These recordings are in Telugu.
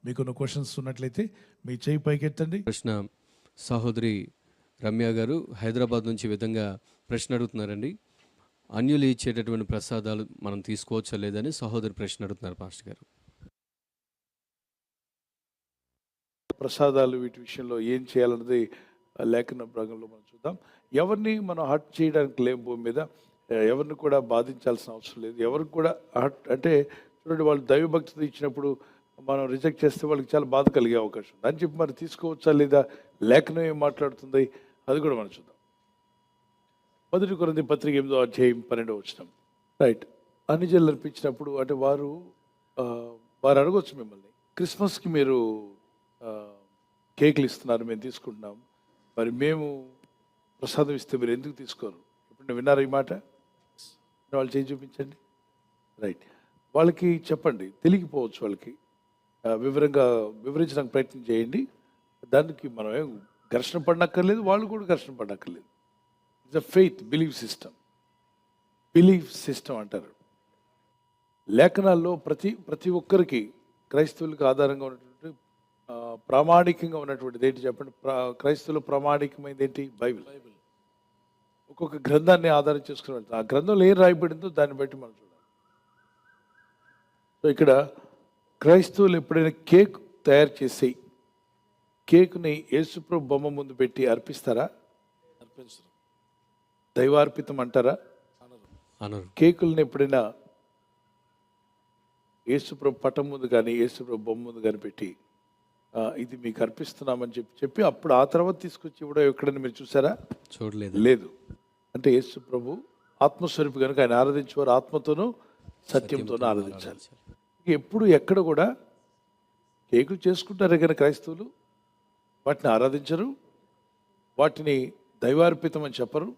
మీకున్న క్వశ్చన్స్ ఉన్నట్లయితే మీ చేయి పైకెత్తండి. ప్రశ్న సహోదరి రమ్య గారు హైదరాబాద్ నుంచి ఈ విధంగా ప్రశ్న అడుగుతున్నారండి. అన్యులు ఇచ్చేటటువంటి ప్రసాదాలు మనం తీసుకోవచ్చా లేదని సహోదరి ప్రశ్న అడుగుతున్నారు పాస్టర్ గారు. ప్రసాదాలు వీటి విషయంలో ఏం చేయాలన్నది లేఖన భాగంలో మనం చూద్దాం. ఎవరిని మనం హర్ట్ చేయడానికి లేం భూమి మీద, ఎవరిని కూడా బాధించాల్సిన అవసరం లేదు. ఎవరికి కూడా హర్ట్ అంటే చూడండి, వాళ్ళు దైవభక్తితో ఇచ్చినప్పుడు మనం రిజెక్ట్ చేస్తే వాళ్ళకి చాలా బాధ కలిగే అవకాశం ఉంది. అని చెప్పి మరి తీసుకోవచ్చా లేదా, లేఖనం ఏం మాట్లాడుతుంది అది కూడా మనం చూద్దాం. 1 కొరింథీ పత్రిక 8వ అధ్యాయం 12వ వచనం. రైట్. అన్యజనులు అర్పించినప్పుడు అంటే వారు అడగొచ్చు మిమ్మల్ని, క్రిస్మస్కి మీరు కేకులు ఇస్తున్నారు, మేము తీసుకుంటున్నాం, మరి మేము ప్రసాదం ఇస్తే మీరు ఎందుకు తీసుకోరు? ఇప్పుడు విన్నారా ఈ మాట? వాళ్ళు చేయి చూపించండి. రైట్. వాళ్ళకి చెప్పండి, తెలియకపోవచ్చు వాళ్ళకి, వివరంగా వివరించడానికి ప్రయత్నం చేయండి. దానికి మనం ఏం ఘర్షణ పడనక్కర్లేదు, వాళ్ళు కూడా ఘర్షణ పడనక్కర్లేదు. It's a faith belief system అంటారు. లేఖనాల్లో ప్రతి ఒక్కరికి, క్రైస్తవులకు ఆధారంగా ఉన్నటువంటి ప్రామాణికంగా ఉన్నటువంటిది ఏంటి చెప్పండి? క్రైస్తవులు ప్రామాణికమైనది ఏంటి? బైబిల్. ఒక్కొక్క గ్రంథాన్ని ఆధారం చేసుకుని వెళ్తాం. ఆ గ్రంథంలో ఏం రాయబడిందో దాన్ని బట్టి మనం చూడాలి. సో ఇక్కడ క్రైస్తవులు ఎప్పుడైనా కేక్ తయారు చేసి కేకుని యేసుప్రభు బొమ్మ ముందు పెట్టి అర్పిస్తారా? అర్పించరు. దైవార్పితం అంటారా? అనరు. కేకుల్ని ఎప్పుడైనా యేసుప్రభు పటం ముందు కానీ యేసుప్రభు బొమ్మ ముందు కానీ పెట్టి ఇది మీకు అర్పిస్తున్నామని చెప్పి అప్పుడు ఆ తర్వాత తీసుకొచ్చి ఇవ్వడం ఎక్కడైనా మీరు చూసారా? చూడలేదు. లేదు. అంటే యేసు ప్రభు ఆత్మస్వరూపి కనుక ఆయన ఆరాధించేవారు ఆత్మతోనూ సత్యంతోనూ ఆరాధించాలి. ఎప్పుడు ఎక్కడ కూడా కేకులు చేసుకుంటారే కానీ క్రైస్తవులు వాటిని ఆరాధించరు, వాటిని దైవార్పితం అని చెప్పరు,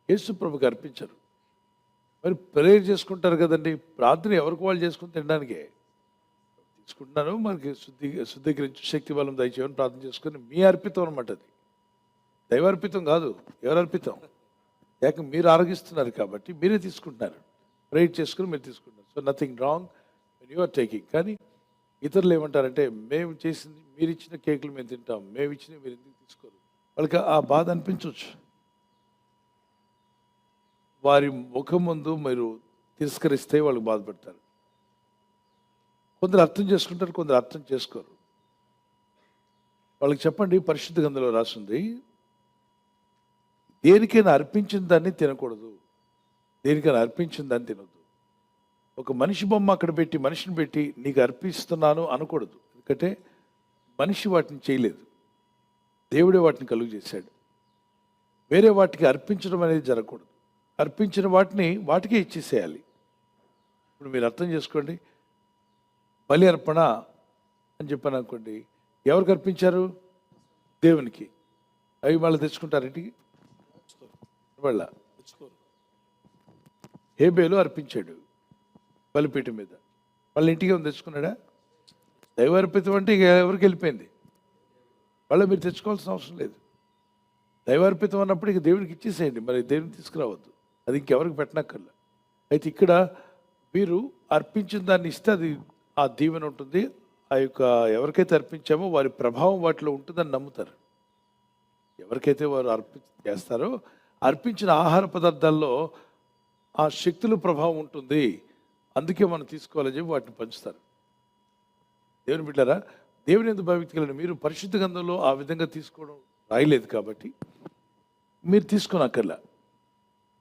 యేసు ప్రభుకి అర్పించరు. మరి ప్రేయర్ చేసుకుంటారు కదండి, ప్రార్థన ఎవరికి వాళ్ళు చేసుకుని తినడానికే తీసుకుంటున్నాను, మనకి శుద్ధీకరించు శక్తి బలం దయచేయని ప్రార్థన చేసుకుని మీ అర్పితం అనమాట. అది దైవార్పితం కాదు. ఎవరు అర్పితం? ఏక మీరు ఆరోగిస్తున్నారు కాబట్టి మీరే తీసుకుంటున్నారు, ప్రేయర్ చేసుకుని మీరు తీసుకుంటున్నారు. So nothing wrong when you are taking. కానీ ఇతరులు ఏమంటారంటే, మేము చేసింది మీరు ఇచ్చిన కేకులు మేము తింటాం, మేము ఇచ్చినవి మీరు ఎందుకు తీసుకోరు? వాళ్ళకి ఆ బాధ అనిపించవచ్చు. వారి ముఖం ముందు మీరు తిరస్కరిస్తే వాళ్ళు బాధపడతారు. కొందరు అర్థం చేసుకుంటారు, కొందరు అర్థం చేసుకోరు. వాళ్ళకి చెప్పండి, పరిశుద్ధ గ్రంథంలో రాసింది, దేనికైనా అర్పించిన దాన్ని తినకూడదు, దేనికైనా అర్పించిన దాన్ని తినొద్దు. ఒక మనిషి బొమ్మ అక్కడ పెట్టి మనిషిని పెట్టి నీకు అర్పిస్తున్నాను అనకూడదు. ఎందుకంటే మనిషి వాటిని చేయలేదు, దేవుడే వాటిని కలుగు చేశాడు. వేరే వాటికి అర్పించడం అనేది జరగకూడదు. అర్పించిన వాటికే ఇచ్చేసేయాలి. ఇప్పుడు మీరు అర్థం చేసుకోండి, బలి అర్పణ అని చెప్పాను అనుకోండి, ఎవరికి అర్పించారు? దేవునికి. అవి మళ్ళీ తెచ్చుకుంటారు ఇంటికి? వాళ్ళ హేబేలు అర్పించాడు బలిపీఠం మీద, వాళ్ళ ఇంటికి ఏమైనా తెచ్చుకున్నాడా? దైవార్పితం అంటే ఇక ఎవరికి వెళ్ళిపోయింది, వాళ్ళ మీరు తెచ్చుకోవాల్సిన అవసరం లేదు. దైవార్పితం అన్నప్పుడు ఇక దేవుడికి ఇచ్చేసేయండి, మరి దేవుడిని తీసుకురావద్దు, అది ఇంకెవరికి పెట్టనక్కర్లే. అయితే ఇక్కడ మీరు అర్పించిన దాన్ని ఇస్తే అది ఆ దీవెన ఉంటుంది. ఆ యొక్క ఎవరికైతే అర్పించామో వారి ప్రభావం వాటిలో ఉంటుందని నమ్ముతారు. ఎవరికైతే వారు చేస్తారో అర్పించిన ఆహార పదార్థాల్లో ఆ శక్తుల ప్రభావం ఉంటుంది, అందుకే మనం తీసుకోవాలని చెప్పి వాటిని పంచుతారు. దేవుని బిడ్డారా, దేవుని ఎందుకు భయభక్తి మీరు పరిశుద్ధ గ్రంథంలో ఆ విధంగా తీసుకోవడం రాయలేదు కాబట్టి మీరు తీసుకోనక్కర్లా,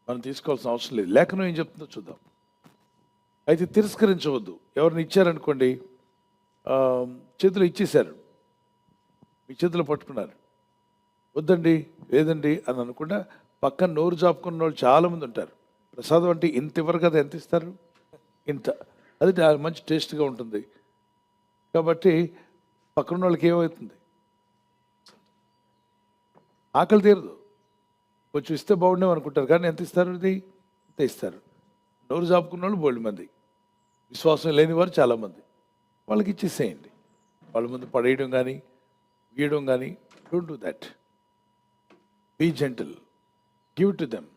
మనం తీసుకోవాల్సిన అవసరం లేదు. లేఖనం ఏం చెప్తుందో చూద్దాం. అయితే తిరస్కరించవద్దు. ఎవరిని ఇచ్చారనుకోండి, చేతిలో ఇచ్చేశారు, మీ చేతిలో పట్టుకున్నారు, వద్దండి లేదండి అని అనకుండా పక్కన నోరు జాపుకున్న వాళ్ళు చాలామంది ఉంటారు. ప్రసాదం అంటే ఇంత ఇవ్వరు కదా, ఎంత ఇస్తారు? ఇంత. అది మంచి టేస్ట్గా ఉంటుంది కాబట్టి పక్కన వాళ్ళకి ఏమవుతుంది, ఆకలి తీరదు. కొంచెం ఇస్తే బాగుండేవి అనుకుంటారు, కానీ ఎంత ఇస్తారు? ఇది ఇంత ఇస్తారు. నోరు జాపుకున్న వాళ్ళు బోల్డ్ మంది, విశ్వాసం లేని వారు చాలామంది. వాళ్ళకి ఇచ్చేసేయండి. వాళ్ళ ముందు పడేయడం కానీ గీయడం కానీ, don't do that. Be gentle, give to them.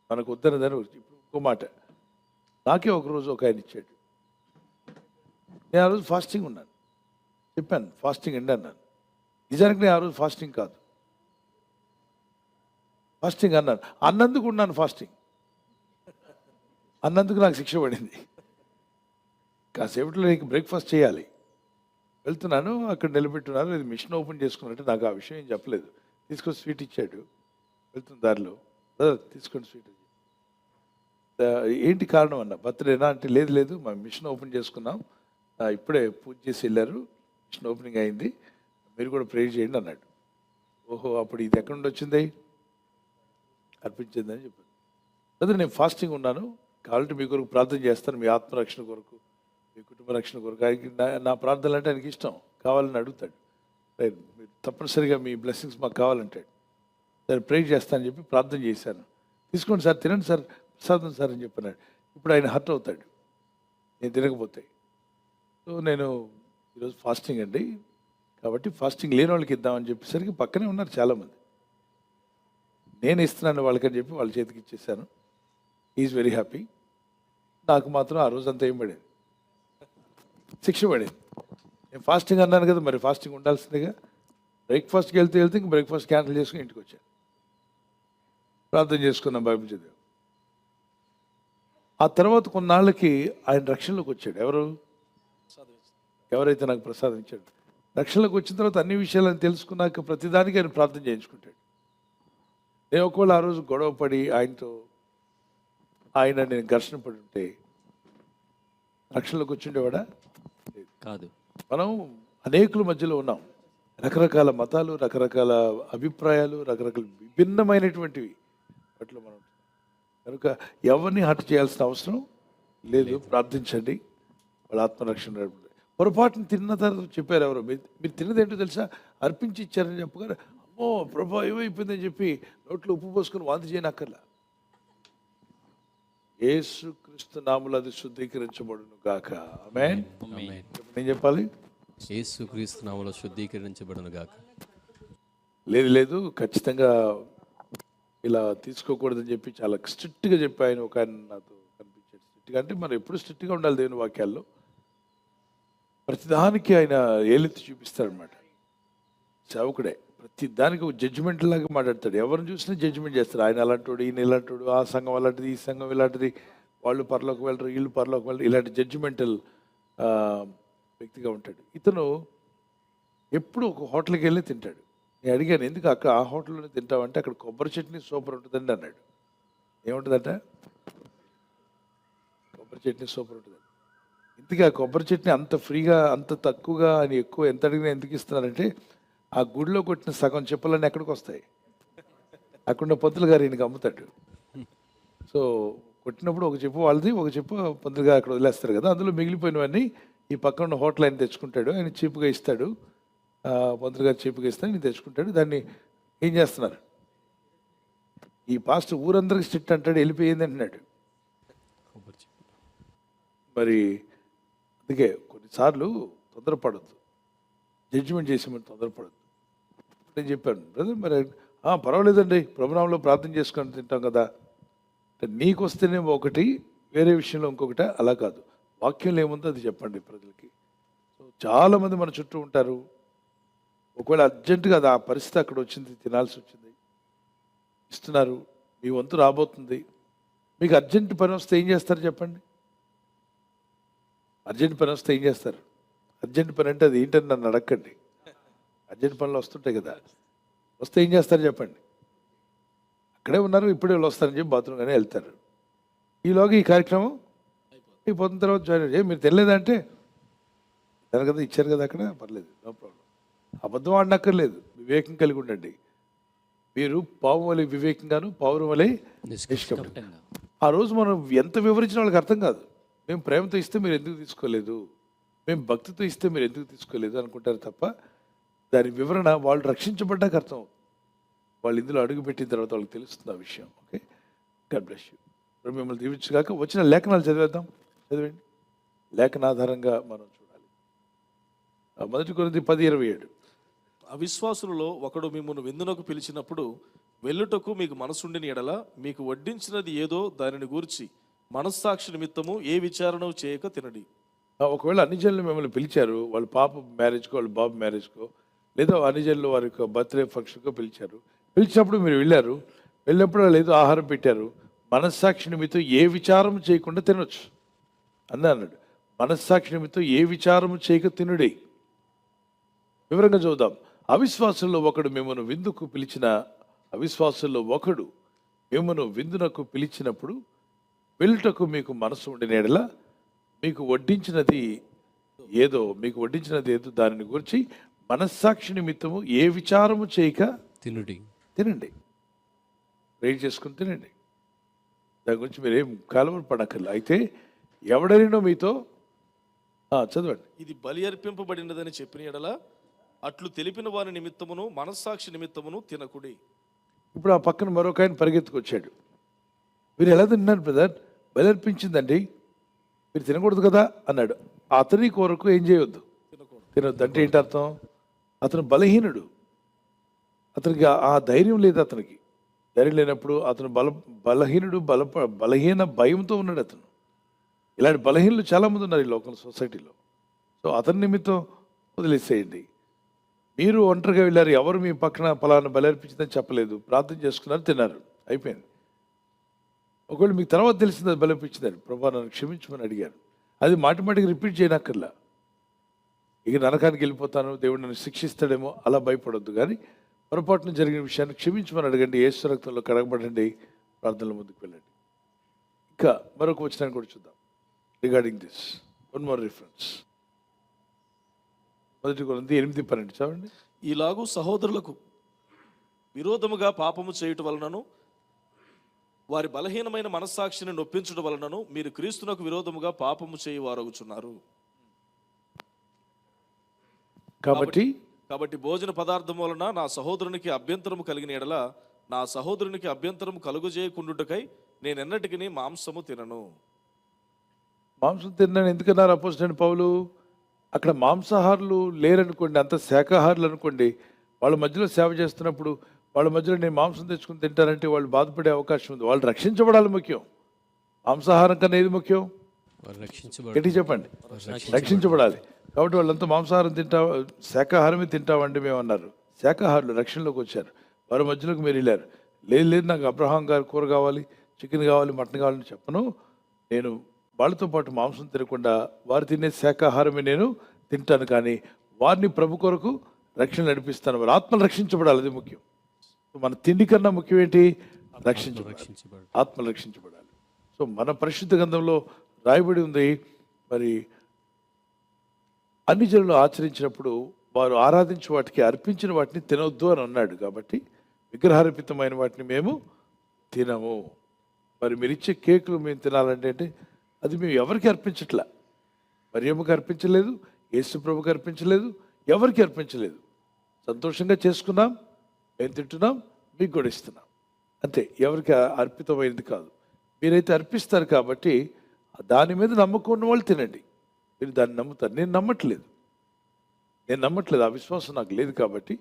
మనకు వద్దనదని ఇప్పుడు ఇంకో మాట, నాకే ఒకరోజు ఒక ఆయన ఇచ్చాడు, నేను ఆ రోజు ఫాస్టింగ్ ఉన్నాను, చెప్పాను ఫాస్టింగ్ అండి అన్నాను. నిజానికి నేను ఆ రోజు ఫాస్టింగ్ కాదు, ఫాస్టింగ్ అన్నాను, అన్నందుకు ఉన్నాను ఫాస్టింగ్, అన్నందుకు నాకు శిక్ష పడింది. కాసేపట్లో నీకు బ్రేక్ఫాస్ట్ చేయాలి, వెళ్తున్నాను, అక్కడ నిలబెట్టున్నారు, ఇది మిషన్ ఓపెన్ చేసుకున్నట్టు, నాకు ఆ విషయం ఏం చెప్పలేదు. తీసుకొని స్వీట్ ఇచ్చాడు, వెళ్తున్న దారిలో, బ్రదర్ తీసుకోండి స్వీట్. ఏంటి కారణం అన్న, బర్త్డేనా అంటే లేదు లేదు మా మిషన్ ఓపెన్ చేసుకున్నాం, ఇప్పుడే పూజ చేసి వెళ్ళారు, మిషన్ ఓపెనింగ్ అయింది, మీరు కూడా ప్రే చేయండి అన్నాడు. ఓహో, అప్పుడు ఇది ఎక్కడి నుండి వచ్చింది, అర్పించిందని చెప్పాను. అదే నేను ఫాస్టింగ్ ఉన్నాను, కాబట్టి మీ కొరకు ప్రార్థన చేస్తాను, మీ ఆత్మరక్షణ కొరకు, మీ కుటుంబ రక్షణ కొరకు. ఆయనకి నా ప్రార్థనలు అంటే ఆయనకి ఇష్టం, కావాలని అడుగుతాడు. మీరు తప్పనిసరిగా మీ బ్లెస్సింగ్స్ మాకు కావాలంటాడు. సరే ప్రే చేస్తానని చెప్పి ప్రార్థన చేశాను. తీసుకోండి సార్, తినండి సార్, ప్రసాదం సార్ అని చెప్పినాడు. ఇప్పుడు ఆయన హర్ట్ అవుతాడు నేను తినకపోతే. సో నేను ఈరోజు ఫాస్టింగ్ అండి, కాబట్టి ఫాస్టింగ్ లేని వాళ్ళకి ఇద్దామని చెప్పేసరికి పక్కనే ఉన్నారు చాలామంది, నేను ఇస్తున్నాను వాళ్ళకని చెప్పి వాళ్ళ చేతికి ఇచ్చేసాను. Is very happy. నాకు మాత్రం ఆ రోజంతా ఏం పడేది, శిక్ష పడేది. నేను ఫాస్టింగ్ అన్నాను కదా, మరి ఫాస్టింగ్ ఉండాల్సిందిగా. బ్రేక్ఫాస్ట్కి వెళ్తే ఇంక బ్రేక్ఫాస్ట్ క్యాన్సిల్ చేసుకుని ఇంటికి వచ్చాను, ప్రార్థన చేసుకున్నాం, బైబిల్ చదివాం. ఆ తర్వాత కొన్నాళ్ళకి ఆయన రక్షణలోకి వచ్చాడు. ఎవరైతే నాకు ప్రసాదం ఇచ్చాడు, రక్షణలోకి వచ్చిన తర్వాత అన్ని విషయాలను తెలుసుకున్నాక ప్రతిదానికి ఆయన ప్రార్థన చేయించుకుంటాడు. నేను ఒకవేళ ఆ రోజు గొడవ పడి నేను ఘర్షణ పడి ఉంటే రక్షణలోకి వచ్చిండేవాడా? కాదు. మనం అనేకుల మధ్యలో ఉన్నాం, రకరకాల మతాలు, రకరకాల అభిప్రాయాలు, రకరకాల విభిన్నమైనటువంటివి అట్లా మనం. కనుక ఎవరిని హర్ట్ చేయాల్సిన అవసరం లేదు. ప్రార్థించండి, వాళ్ళ ఆత్మరక్షణ. పొరపాటును తిన్న తర్వాత చెప్పారు ఎవరో, మీరు తిన్నదేంటో తెలుసా, అర్పించి ఇచ్చారని చెప్పగానే అమ్మో ప్రభా ఏమైపోయిందని చెప్పి నోట్లో ఉప్పు పోసుకొని వాంతి చేయనక్కర్లా. యేసుక్రీస్తు నామములో అది శుద్ధీకరించబడును గాక. ఆమేన్. నేను చెప్పాలి, యేసుక్రీస్తు నామములో శుద్ధీకరించబడును గాక. లేదు ఖచ్చితంగా ఇలా తీసుకోకూడదని చెప్పి చాలా స్ట్రిక్ట్గా చెప్పి ఆయన ఒక ఆయన నాతో కనిపించాడు. స్ట్రిక్ట్గా అంటే మనం ఎప్పుడు స్ట్రిక్ట్గా ఉండాలి దేవుని వాక్యాల్లో, ప్రతిదానికి ఆయన ఏలెత్తి చూపిస్తాడనమాట. సేవకుడే ప్రతి దానికి ఒక జడ్జిమెంట్ లాగా మాట్లాడతాడు, ఎవరిని చూసినా జడ్జిమెంట్ చేస్తాడు. ఆయన అలాంటోడు, ఈయన ఇలాంటోడు, ఆ సంఘం అలాంటిది, ఈ సంఘం ఇలాంటిది, వాళ్ళు పరలోకి వెళ్ళరు, వీళ్ళు పరలోకి వెళ్ళరు, ఇలాంటి జడ్జిమెంటల్ వ్యక్తిగా ఉంటాడు. ఇతను ఎప్పుడు ఒక హోటల్కి వెళ్ళి తింటాడు. నేను అడిగాను, ఎందుకు అక్కడ ఆ హోటల్లోనే తింటామంటే, అక్కడ కొబ్బరి చట్నీ సూపర్ ఉంటుందండి అన్నాడు. ఏముంటుందంట? కొబ్బరి చట్నీ సూపర్ ఉంటుంది. ఇంతకీ ఆ కొబ్బరి చట్నీ అంత ఫ్రీగా, అంత తక్కువగా అని ఎక్కువ ఎంత అడిగినా ఎందుకు ఇస్తున్నారంటే, ఆ గుడిలో కొట్టిన సగం చెప్పలన్నీ ఎక్కడికి వస్తాయి, అక్కడ పంతులు గారు ఈయనకి అమ్ముతాడు. సో కొట్టినప్పుడు ఒక చెప్పు వాళ్ళది, ఒక చెప్పు పంతులు గారు అక్కడ వదిలేస్తారు కదా, అందులో మిగిలిపోయినవన్నీ ఈ పక్కన ఉన్న హోటల్ ఆయన తెచ్చుకుంటాడు, ఆయన చీప్గా ఇస్తాడు, పంతులు గారు చీప్గా ఇస్తాడు, నేను తెచ్చుకుంటాడు. దాన్ని ఏం చేస్తున్నారు, ఈ పాస్ట్ ఊరందరికి స్ట్రిక్ట్ అంటాడు, వెళ్ళిపోయింది అంటున్నాడు. మరి అందుకే కొన్నిసార్లు తొందరపడద్దు, జడ్జిమెంట్ చేసేమని తొందరపడద్దు. నేను చెప్పాను, బ్రదర్ మరి పర్వాలేదండి, ప్రభునామంలో ప్రార్థన చేసుకొని తింటాం కదా అంటే, నీకు వస్తేనే ఒకటి, వేరే విషయంలో ఇంకొకటి, అలా కాదు. వాక్యంలో ఏముందో అది చెప్పండి ప్రజలకి. సో చాలామంది మన చుట్టూ ఉంటారు, ఒకవేళ అర్జెంటుగా అది ఆ పరిస్థితి అక్కడ వచ్చింది, తినాల్సి వచ్చింది, ఇస్తున్నారు, మీ వంతు రాబోతుంది, మీకు అర్జెంట్ పని వస్తే ఏం చేస్తారు చెప్పండి? అర్జెంట్ పని వస్తే ఏం చేస్తారు? అర్జెంట్ పని అంటే అది ఏంటని నన్ను అడగండి, అర్జెంట్ పనులు వస్తుంటాయి కదా, వస్తే ఏం చేస్తారు చెప్పండి? అక్కడే ఉన్నారు, ఇప్పుడే వస్తారని చెప్పి బాత్రూమ్ కానీ వెళ్తారు. ఈలోగా ఈ కార్యక్రమం అయిపోతున్న తర్వాత జాయిన్ మీరు తెలియదంటే ఇచ్చారు కదా, ఇచ్చారు కదా, అక్కడ పర్లేదు, నో ప్రాబ్లం. అబద్ధం ఆడనక్కర్లేదు, వివేకం కలిగి ఉండండి. మీరు పావు వలె వివేకంగాను, పావురం వలె నిష్కపటంగా. ఆ రోజు మనం ఎంత వివరించిన వాళ్ళకి అర్థం కాదు. మేము ప్రేమతో ఇస్తే మీరు ఎందుకు తీసుకోలేదు, మేము భక్తితో ఇస్తే మీరు ఎందుకు తీసుకోలేదు అనుకుంటారు తప్ప, దాని వివరణ వాళ్ళు రక్షించబడ్డాక అర్థం, వాళ్ళు ఇందులో అడుగుపెట్టిన తర్వాత వాళ్ళకి తెలుస్తుంది ఆ విషయం. Okay, God bless you. ఇప్పుడు మిమ్మల్ని దీవించగాక వచ్చిన లేఖనాలు చదివేద్దాం, చదివండి. లేఖన ఆధారంగా మనం చూడాలి. 1 కొరింథీ 10:27. అవిశ్వాసులలో ఒకడు మిమ్మల్ని విందునకు పిలిచినప్పుడు వెళ్ళుటకు మీకు మనసుండిన ఎడల మీకు వడ్డించినది ఏదో దానిని గూర్చి మనస్సాక్షి నిమిత్తము ఏ విచారణ చేయక తినడి. ఒకవేళ అన్ని జనులు మిమ్మల్ని పిలిచారు, వాళ్ళ పాప మ్యారేజ్కో వాళ్ళ బాబు మ్యారేజ్కో లేదా అన్ని జనులు వారి యొక్క బర్త్డే ఫంక్షన్కో పిలిచారు. పిలిచినప్పుడు మీరు వెళ్ళారు. వెళ్ళినప్పుడు వాళ్ళు ఏదో ఆహారం పెట్టారు. మనస్సాక్షి నిమిత్తం ఏ విచారం చేయకుండా తినొచ్చు అన్నాడు. మనస్సాక్షి నిమిత్తం ఏ విచారము చేయక తినుడే. వివరంగా చూద్దాం. అవిశ్వాసంలో ఒకడు మిమ్మల్ని విందుకు పిలిచిన అవిశ్వాసంలో ఒకడు మిమ్మల్ని విందునకు పిలిచినప్పుడు వెళ్ళుటకు మీకు మనసు ఉండిన యెడల మీకు వడ్డించినది ఏదో దానిని గురించి మనస్సాక్షి నిమిత్తము ఏ విచారము చేయక తినండి. వెయిట్ చేసుకుని తినండి. దాని గురించి మీరేం కలవర పడక్కర్లేదు. అయితే ఎవడైనా మీతో చదవండి. ఇది బలి అర్పింపబడినదని చెప్పిన యెడల అట్లు తెలిపిన వారి నిమిత్తమును మనస్సాక్షి నిమిత్తమును తినకుడి. ఇప్పుడు ఆ పక్కన మరొక ఆయన పరిగెత్తుకొచ్చాడు. మీరు ఎలా తిన్నారు బ్రదర్? బలి అర్పించిందండి, మీరు తినకూడదు కదా అన్నాడు. అతని కొరకు ఏం చేయొద్దు, తినొద్దు. అంటే ఏంటి అర్థం? అతను బలహీనుడు, అతనికి ఆ ధైర్యం లేదు. అతనికి ధైర్యం లేనప్పుడు అతను బలహీనుడు, బలహీన భయంతో ఉన్నాడు అతను. ఇలాంటి బలహీనులు చాలామంది ఉన్నారు ఈ లోకల్ సొసైటీలో. సో అతని నిమిత్తం వదిలేసేయండి. మీరు ఒంటరిగా వెళ్ళారు, ఎవరు మీ పక్కన పలానా బలి అర్పించిందని చెప్పలేదు, ప్రార్థన చేసుకున్నారు, తిన్నారు, అయిపోయింది. ఒకవేళ మీకు తర్వాత తెలిసింది అది బలి అర్పించిందని, ప్రభా నన్ను క్షమించమని అడిగారు, అది మాటిమాటికి రిపీట్ చేయనక్కర్లా. ఇక నరకానికి వెళ్ళిపోతాను, దేవుడు నన్ను శిక్షిస్తాడేమో అలా భయపడొద్దు. కానీ పొరపాటున జరిగిన విషయాన్ని క్షమించమని అడగండి, యేసు రక్తంలో కడగబడండి, ప్రార్థనలో ముందుకు వెళ్ళండి. ఇంకా మరొక వచనాన్ని కూడా చూద్దాం regarding this. One more reference. 1 కొరింథీ 8:12 చదవండి. ఈలాగు సహోదరులకు విరోధముగా పాపము చేయుట వలనను వారి బలహీనమైన మనస్సాక్షిని నొప్పించుట వలనను మీరు క్రీస్తునకు విరోధముగా పాపము చేయువారగుచున్నారు. కాబట్టి భోజన పదార్థం వలన నా సహోదరునికి అభ్యంతరము కలిగిన యెడల నా సహోదరునికి అభ్యంతరము కలుగజేయకుండుటకై నేనెన్నటికి మాంసము తినను. మాంసం తిన్నాను ఎందుకన్నారు అపోస్తలుడైన పౌలు? అక్కడ మాంసాహారులు లేరనుకోండి, అంత శాకాహారులు అనుకోండి, వాళ్ళ మధ్యలో సేవ చేస్తున్నప్పుడు వాళ్ళ మధ్యలో నేను మాంసం తెచ్చుకుని తింటానంటే వాళ్ళు బాధపడే అవకాశం ఉంది. వాళ్ళు రక్షించబడాలి ముఖ్యం, మాంసాహారం కన్నా ఏది ముఖ్యం? గట్టి చెప్పండి, రక్షించబడాలి. కాబట్టి వాళ్ళంతా మాంసాహారం శాకాహారమే తింటామండి మేము అన్నారు. శాకాహారులు రక్షణలోకి వచ్చారు, వారి మధ్యలోకి మీరు వెళ్ళారు. లేదు నాకు అబ్రహాం గారి కూర కావాలి, చికెన్ కావాలి, మటన్ కావాలని చెప్పను. నేను వాళ్ళతో పాటు మాంసం తినకుండా వారు తినే శాకాహారమే నేను తింటాను, కానీ వారిని ప్రభు కొరకు రక్షణ నడిపిస్తాను. వారి ఆత్మలు రక్షించబడాలి, అది ముఖ్యం. మన తిండి కన్నా ముఖ్యం ఏంటి? రక్షించబడాలి, ఆత్మలు రక్షించబడాలి. సో మన పరిశుద్ధ గ్రంథంలో రాయబడి ఉంది, మరి అన్ని జనులు ఆచరించినప్పుడు వారు ఆరాధించే వాటికి అర్పించిన వాటిని తినొద్దు అని అన్నాడు. కాబట్టి విగ్రహార్పితమైన వాటిని మేము తినము. మరి మీరు ఇచ్చే కేకులు మేము తినాలంటే అది మేము ఎవరికి అర్పించట్లా. మరియమ్మకి అర్పించలేదు, యేసు ప్రభుకి అర్పించలేదు, ఎవరికి అర్పించలేదు. సంతోషంగా చేసుకున్నాం, మేము తింటున్నాం, మీకు కూడా ఇస్తున్నాం, అంతే. ఎవరికి అర్పితమైనది కాదు. మీరైతే అర్పిస్తారు కాబట్టి దాని మీద నమ్మకం ఉన్న వాళ్ళు తినండి. మీరు దాన్ని నమ్ముతారు, నేను నమ్మట్లేదు, ఆ విశ్వాసం నాకు లేదు. కాబట్టి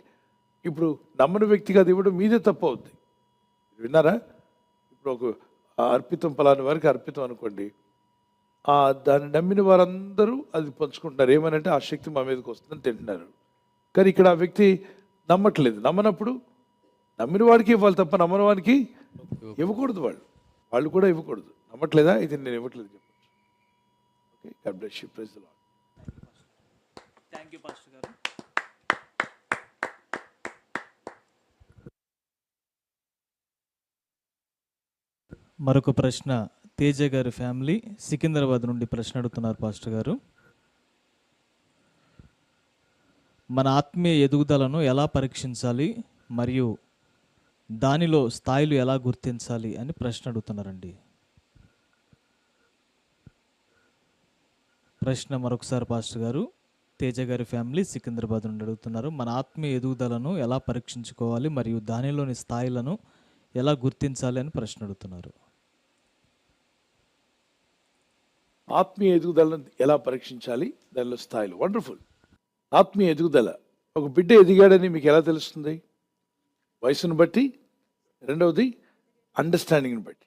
ఇప్పుడు నమ్మని వ్యక్తిగా అది ఇవ్వడం మీదే తప్పు అవుద్ది. విన్నారా? ఇప్పుడు ఒక అర్పితం పలాని వారికి అర్పితం అనుకోండి, దాన్ని నమ్మిన వారందరూ అది పంచుకుంటున్నారు. ఏమనంటే ఆ శక్తి మా మీదకి వస్తుందని తింటున్నారు. కానీ ఇక్కడ ఆ వ్యక్తి నమ్మట్లేదు. నమ్మనప్పుడు నమ్మిన వాడికి ఇవ్వాలి తప్ప నమ్మని వాడికి ఇవ్వకూడదు. వాళ్ళు కూడా ఇవ్వకూడదు. నమ్మట్లేదా? ఇది నేను ఇవ్వట్లేదు చెప్పచ్చు. Okay, God bless you. Praise the Lord. Thank you pastor గారు. మరొక ప్రశ్న తేజ గారి ఫ్యామిలీ సికింద్రాబాద్ నుండి ప్రశ్న అడుగుతున్నారు పాస్టర్ గారు. మన ఆత్మీయ ఎదుగుదలను ఎలా పరీక్షించాలి మరియు దానిలో స్థాయిలు ఎలా గుర్తించాలి అని ప్రశ్న అడుగుతున్నారండి. ప్రశ్న మరొకసారి పాస్టర్ గారు, తేజ గారి ఫ్యామిలీ సికింద్రాబాద్ నుండి అడుగుతున్నారు, మన ఆత్మీయ ఎదుగుదలను ఎలా పరీక్షించుకోవాలి మరియు దానిలోని స్థాయిలను ఎలా గుర్తించాలి అని ప్రశ్న అడుగుతున్నారు. ఆత్మీయ ఎదుగుదలను ఎలా పరీక్షించాలి, దానిలో స్థాయిలు. వండర్ఫుల్. ఆత్మీయ ఎదుగుదల, ఒక బిడ్డ ఎదిగాడని మీకు ఎలా తెలుస్తుంది? వయసును బట్టి, రెండవది అండర్స్టాండింగ్ని బట్టి.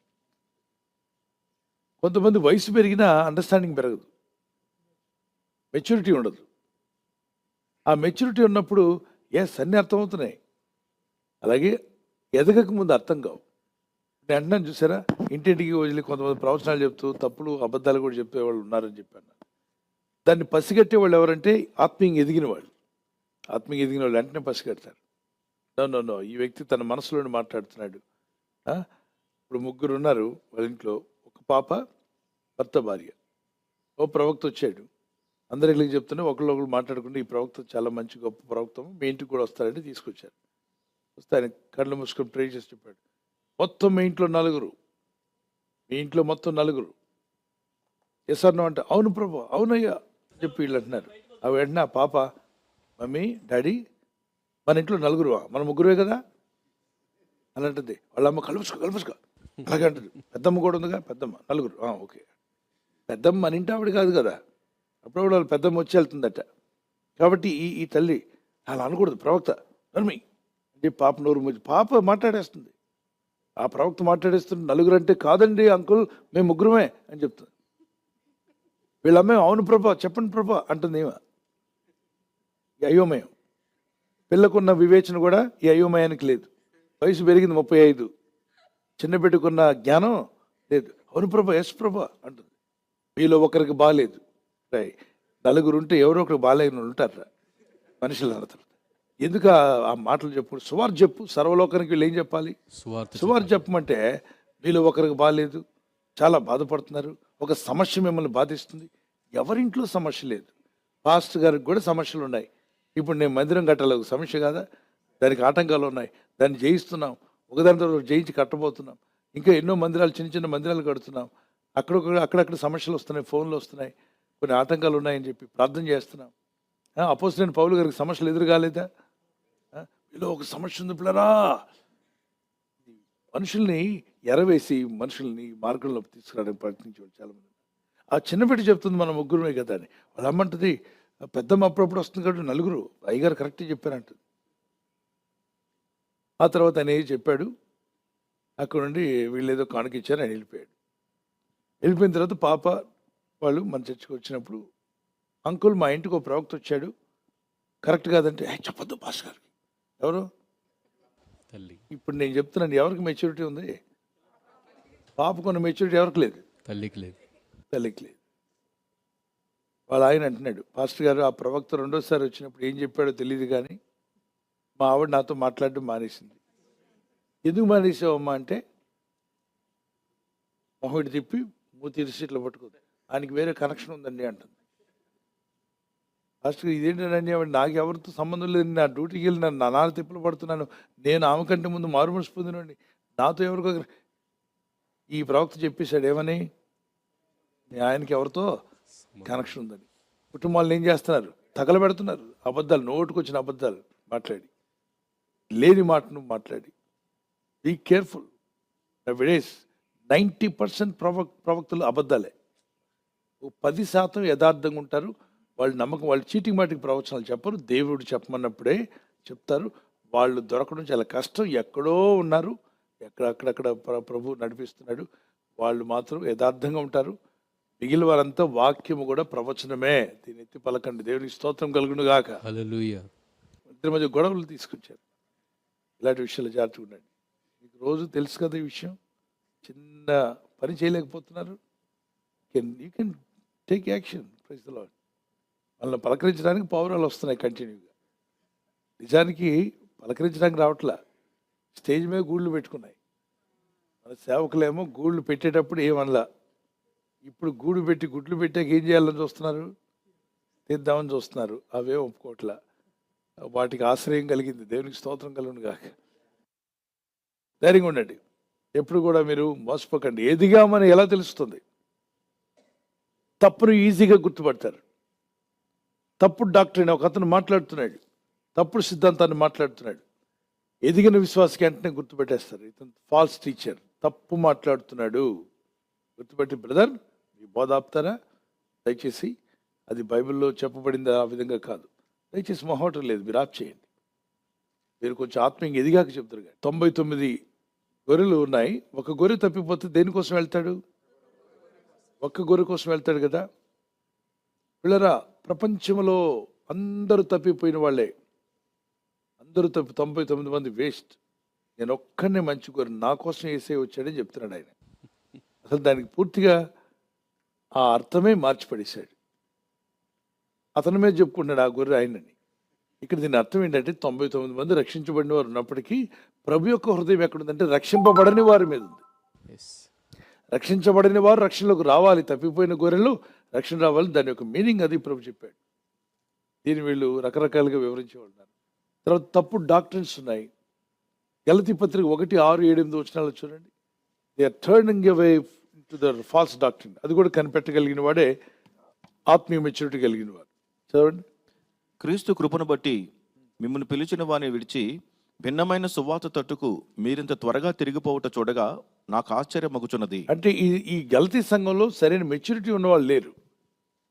కొంతమంది వయసు పెరిగినా అండర్స్టాండింగ్ పెరగదు. మెచ్యూరిటీ ఉండదు. ఆ మెచ్యూరిటీ ఉన్నప్పుడు అన్నీ అర్థమవుతున్నాయి. అలాగే ఎదగక ముందు అర్థం కావు. నేను అంటున్నాను చూసారా, ఇంటింటికి వదిలి కొంతమంది ప్రవచనాలు చెప్తూ తప్పులు అబద్ధాలు కూడా చెప్పేవాళ్ళు ఉన్నారని చెప్పాను. దాన్ని పసిగట్టే వాళ్ళు ఎవరంటే ఆత్మీయంగా ఎదిగిన వాళ్ళు. ఆత్మీయంగా ఎదిగిన వాళ్ళు వెంటనే పసిగడతారు. నో ఈ వ్యక్తి తన మనసులోని మాట్లాడుతున్నాడు. ఇప్పుడు ముగ్గురు ఉన్నారు వాళ్ళ ఇంట్లో, ఒక పాప, భర్త, భార్య. ఓ ప్రవక్త వచ్చాడు, అందరికి చెప్తున్నా ఒకళ్ళు మాట్లాడుకుంటే ఈ ప్రవక్త చాలా మంచి గొప్ప ప్రవక్త, మీ ఇంటికి కూడా వస్తారంటే తీసుకొచ్చారు. వస్తే ఆయన కళ్ళు మూసుకొని ప్రే చేసి చెప్పాడు, మొత్తం మీ ఇంట్లో మొత్తం నలుగురు ఎస్ అన్న అంటే అవును ప్రభు, అవునయ్యా చెప్పి వీళ్ళు అంటున్నారు. అవి వెంటనే ఆ పాప, మమ్మీ డాడీ మన ఇంట్లో నలుగురు, మన ముగ్గురే కదా అని అంటుంది. వాళ్ళ అమ్మ కలుపుసుకో అలాగే అంటుంది. పెద్దమ్మ కూడా ఉందిగా, పెద్దమ్మ, నలుగురు, ఓకే. పెద్దమ్మ మన ఇంటి ఆవిడ కాదు కదా, అప్పుడప్పుడు వాళ్ళు పెద్దమ్మ వచ్చి వెళ్తుందట. కాబట్టి ఈ తల్లి అలా అనకూడదు, ప్రవక్త నర్మి అంటే పాప నోరు పాప మాట్లాడేస్తుంది. ఆ ప్రవక్త మాట్లాడేస్తుంది, నలుగురు అంటే కాదండి అంకుల్ మేము ముగ్గురమే అని చెప్తుంది. వీళ్ళమ్మే అవును ప్రభా చెప్పండి ప్రభా అంటుంది. ఏమో ఈ అయోమయం, పిల్లకున్న వివేచన కూడా ఈ అయోమయానికి లేదు. వయసు పెరిగింది 35, చిన్న బిడ్డకున్న జ్ఞానం లేదు. అవును ప్రభా, ఎస్ ప్రభా అంటుంది. మీలో ఒకరికి బాగాలేదు, నలుగురు ఉంటే ఎవరో ఒకరికి బాగాలేని ఉంటారా మనుషులు అన్నారు. ఎందుకు ఆ మాటలు చెప్పు, సువార్త చెప్పు, సర్వలోకానికి వీళ్ళు ఏం చెప్పాలి, సువార్త చెప్పమంటే మీలో ఒకరికి బాగాలేదు, చాలా బాధపడుతున్నారు, ఒక సమస్య మిమ్మల్ని బాధిస్తుంది. ఎవరింట్లో సమస్య లేదు, పాస్టర్ గారికి కూడా సమస్యలు ఉన్నాయి. ఇప్పుడు నేను మందిరం కట్టాలి, ఒక సమస్య కాదా, దానికి ఆటంకాలు ఉన్నాయి, దాన్ని జయిస్తున్నాం, ఒకదాని తర్వాత జయించి కట్టబోతున్నాం. ఇంకా ఎన్నో మందిరాలు, చిన్న చిన్న మందిరాలు కడుతున్నాం, అక్కడక్కడ సమస్యలు వస్తున్నాయి, ఫోన్లు వస్తున్నాయి, కొన్ని ఆటంకాలు ఉన్నాయని చెప్పి ప్రార్థన చేస్తున్నాం. అపోజిట్ పౌలు గారికి సమస్యలు ఎదురు కాలేదా, వీళ్ళు ఒక సమస్య ఉంది పిల్లరా. మనుషుల్ని ఎరవేసి మనుషుల్ని మార్గంలో తీసుకురావడానికి ప్రయత్నించేవాళ్ళు చాలామంది. ఆ చిన్న బిడ్డ చెప్తుంది మన ముగ్గురమే కదా అని. వాళ్ళు అమ్మంటుంది, పెద్దమ్మ అప్పుడప్పుడు వస్తుంది కాబట్టి నలుగురు, అయ్యగారు కరెక్ట్గా చెప్పారంటుంది. ఆ తర్వాత ఆయన ఏం చెప్పాడు, అక్కడ నుండి వీళ్ళు ఏదో కానుక ఇచ్చారు, ఆయన వెళ్ళిపోయాడు. వెళ్ళిపోయిన తర్వాత పాప వాళ్ళు మన చర్చకు వచ్చినప్పుడు, అంకుల్ మా ఇంటికి ఒక ప్రవక్త వచ్చాడు, కరెక్ట్ కాదంటే చెప్పొద్దు పాస్ గారికి. ఎవరు తల్లి. ఇప్పుడు నేను చెప్తున్నాను, ఎవరికి మెచ్యూరిటీ ఉంది, పాపకున్న మెచ్యూరిటీ ఎవరికి లేదు, తల్లికి లేదు. వాళ్ళ ఆయన అంటున్నాడు, పాస్టర్ గారు ఆ ప్రవక్త రెండోసారి వచ్చినప్పుడు ఏం చెప్పాడో తెలియదు కానీ మా ఆవిడ నాతో మాట్లాడడం మానేసింది. ఎందుకు మానేసావమ్మా అంటే, మొహటి తిప్పి మూతి ఇట్లా పట్టుకోదు, ఆయనకి వేరే కనెక్షన్ ఉందండి అంటుంది. పాస్టర్ ఇదేంటండి, నాకు ఎవరితో సంబంధం లేదు, నా డ్యూటీకి వెళ్ళి నన్ను నాన్న తిప్పులు పడుతున్నాను, నేను ఆమె కంటే ముందు మారుమనసు పొందినండి, నాతో ఎవరికో. ఈ ప్రవక్త చెప్పేశాడు ఏమని, ఆయనకి ఎవరితో కనెక్షన్ ఉందని. కుటుంబాలను ఏం చేస్తున్నారు, తగలబెడుతున్నారు, అబద్ధాలు, నోటుకొచ్చిన అబద్ధాలు మాట్లాడి, లేని మాటను మాట్లాడి. Be careful. నౌడేస్ 90% ప్రవక్తలు అబద్ధాలే, 10% యథార్థంగా ఉంటారు. వాళ్ళు నమ్మకం, వాళ్ళు చీటింగ్ మాటికి ప్రవచనాలు చెప్పరు, దేవుడు చెప్పమన్నప్పుడే చెప్తారు. వాళ్ళు దొరకడం చాలా కష్టం, ఎక్కడో ఉన్నారు, అక్కడక్కడ ప్రభు నడిపిస్తున్నాడు. వాళ్ళు మాత్రం యథార్థంగా ఉంటారు. మిగిలిన వారంతా వాక్యము కూడా ప్రవచనమే, దీని ఎత్తి పలకండి, దేవునికి స్తోత్రం కలుగును గాక. హల్లెలూయా. ఇద్దరి మధ్య గొడవలు తీసుకొచ్చారు. ఇలాంటి విషయాలు జాగ్రత్తగా ఉండండి. మీకు రోజు తెలుసు కదా ఈ విషయం, చిన్న పని చేయలేకపోతున్నారు, you can take action. Praise the Lord. వాళ్ళని పలకరించడానికి పౌరాలు వస్తున్నాయి కంటిన్యూగా. నిజానికి పలకరించడానికి రావట్లా, స్టేజ్ మీద గూళ్ళు పెట్టుకున్నాయి. మన సేవకులేమో గూళ్ళు పెట్టేటప్పుడు ఏమనలా, ఇప్పుడు గూడు పెట్టి గుడ్లు పెట్టాక ఏం చేయాలని చూస్తున్నారు, తీద్దామని చూస్తున్నారు. అవే ఒప్పుకోవట్లా, వాటికి ఆశ్రయం కలిగింది. దేవునికి స్తోత్రం కలుగును గాక. ధైర్యంగా ఉండండి, ఎప్పుడు కూడా మీరు మోసపోకండి. ఎదిగామని ఎలా తెలుస్తుంది, తప్పును ఈజీగా గుర్తుపడతారు. తప్పుడు డాక్టర్ ఒక అతను మాట్లాడుతున్నాడు, తప్పుడు సిద్ధాంతాన్ని మాట్లాడుతున్నాడు, ఎదిగిన విశ్వాసకి వెంటనే గుర్తుపెట్టేస్తారు, ఇతను ఫాల్స్ టీచర్, తప్పు మాట్లాడుతున్నాడు. గుర్తుపెట్టి, బ్రదర్ మీ బోధ ఆపుతారా దయచేసి, అది బైబిల్లో చెప్పబడింది ఆ విధంగా కాదు, దయచేసి మొహోటం లేదు, మీరు ఆప్ చేయండి. మీరు కొంచెం ఆత్మీయంగా ఎదిగాక చెప్తారు. కానీ 99 గొర్రెలు ఉన్నాయి, ఒక గొర్రె తప్పిపోతే దేనికోసం వెళ్తాడు, ఒక్క గొర్రె కోసం వెళ్తాడు కదా. పిల్లరా, ప్రపంచంలో అందరూ తప్పిపోయిన వాళ్ళే, అందరూ 99 మంది వేస్ట్. నేను ఒక్కడినే మంచి కోరి నా కోసం ఏసే వచ్చాడని చెప్తున్నాడు ఆయన. అసలు దానికి పూర్తిగా ఆ అర్థమే మార్చిపడేశాడు. అతని మీద చెప్పుకుంటున్నాడు ఆ గొర్రె ఆయనని. ఇక్కడ దీని అర్థం ఏంటంటే 99 మంది రక్షించబడిన వారు ఉన్నప్పటికీ ప్రభు యొక్క హృదయం ఎక్కడుందంటే రక్షింపబడని వారి మీద ఉంది. రక్షించబడిన వారు రక్షణలోకి రావాలి, తప్పిపోయిన గొర్రెలు రక్షణ రావాలి. దాని యొక్క మీనింగ్ అది ప్రభు చెప్పాడు. దీన్ని వీళ్ళు రకరకాలుగా వివరించేవాళ్ళు. తర్వాత తప్పుడు డాక్టరీన్స్ ఉన్నాయి. గలతీ పత్రిక 1:6-7 వచనాలు చూడండి. They are turning away to the false doctrine. అది కూడా కనిపెట్టగలిగిన వాడే ఆత్మీయ మెచ్యూరిటీ కలిగిన వాడు. చదవండి. క్రీస్తు కృపను బట్టి మిమ్మల్ని పిలిచిన వాని విడిచి భిన్నమైన సువార్త తట్టుకు మీరింత త్వరగా తిరిగిపోవుట చూడగా నాకు ఆశ్చర్యమగుచున్నది. అంటే ఈ గలతీ సంఘంలో సరైన మెచ్యూరిటీ ఉన్నవాళ్ళు లేరు.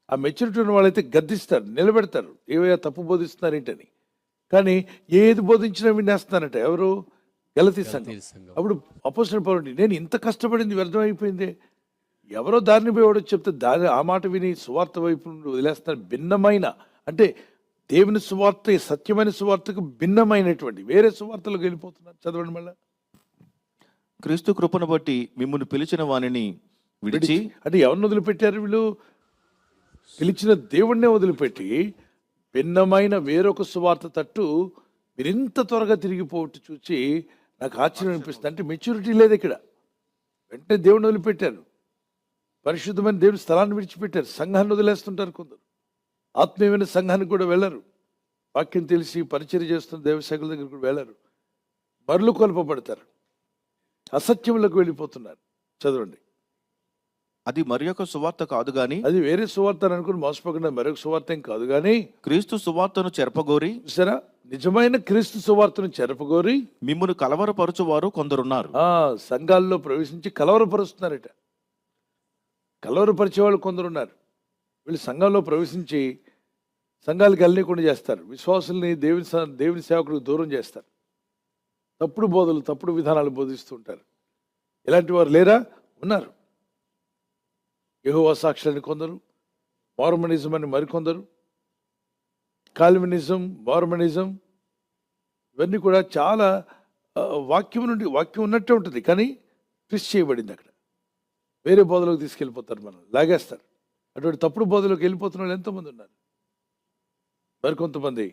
ఆ మెచ్యూరిటీ ఉన్న వాళ్ళైతే గద్దిస్తారు, నిలబెడతారు, ఏవైనా తప్పు బోధిస్తున్నారు ఏంటని. కానీ ఏది బోధించినా వినేస్తున్నారట ఎవరు? గలతీ సంఘం. అప్పుడు అపోస్తలుడు పౌలు, నేను ఇంత కష్టపడింది వ్యర్థం అయిపోయింది, ఎవరో దారిని పోయి ఎవడో చెప్తే దాని ఆ మాట విని సువార్త వైపు వదిలేస్తున్నారు. భిన్నమైన అంటే దేవుని సువార్త, సత్యమైన సువార్తకు భిన్నమైనటువంటి వేరే సువార్తలకు వెళ్ళిపోతున్నారు. చదవండి మళ్ళీ. క్రీస్తు కృపను బట్టి మిమ్మల్ని పిలిచిన వానిని విడిచి, అంటే ఎవరిని వదిలిపెట్టారు వీళ్ళు? పిలిచిన దేవుణ్ణే వదిలిపెట్టి భిన్నమైన వేరొక సువార్త తట్టు మీరు ఇంత త్వరగా తిరిగిపోవట్టు చూసి నాకు ఆశ్చర్యం అనిపిస్తుంది. అంటే మెచ్యూరిటీ లేదు ఇక్కడ. వెంటనే దేవుణ్ణి వదిలిపెట్టారు, పరిశుద్ధమైన దేవుని స్థలాన్ని విడిచిపెట్టారు, సంఘాన్ని వదిలేస్తుంటారు కొందరు. ఆత్మీయమైన సంఘానికి కూడా వెళ్ళరు, వాక్యం తెలిసి పరిచర్య చేస్తున్న దేవసేవకుల దగ్గర కూడా వెళ్ళరు, మరలు కొల్పబడతారు, అసత్యంలోకి వెళ్ళిపోతున్నారు. చదవండి. అది మరి యొక్క సువార్త కాదు గాని, అది వేరే సువార్త అని అనుకుని మోసపోకుండా మరొక సువార్త ఏం కాదు కానీ క్రీస్తు సువార్తను చెరపగోరి, చూసారా, నిజమైన క్రీస్తు సువార్తను చెరపగోరి మిమ్మును కలవరపరచువారు కొందరున్నారు. సంఘాల్లో ప్రవేశించి కలవరపరుస్తున్నారట. కలవరపరిచే వాళ్ళు కొందరున్నారు. వీళ్ళు సంఘంలో ప్రవేశించి సంఘాలకు వెళ్ళకుండా చేస్తారు, విశ్వాసుల్ని దేవుని సేవకులకు దూరం చేస్తారు, తప్పుడు బోధలు, తప్పుడు విధానాలు బోధిస్తూ ఉంటారు. ఇలాంటి వారు లేరా? ఉన్నారు. యెహోవా సాక్షులని కొందరు, మార్మనిజం అని మరికొందరు, కాల్వినిజం, మార్మనిజం, ఇవన్నీ కూడా చాలా వాక్యం ఉన్నట్టే ఉంటుంది కానీ ట్విస్ట్ చేయబడింది. అక్కడ వేరే బోధలోకి తీసుకెళ్ళిపోతారు, మనం లాగేస్తారు. అటువంటి తప్పుడు బోధలోకి వెళ్ళిపోతున్న వాళ్ళు ఎంతోమంది ఉన్నారు. మరికొంతమంది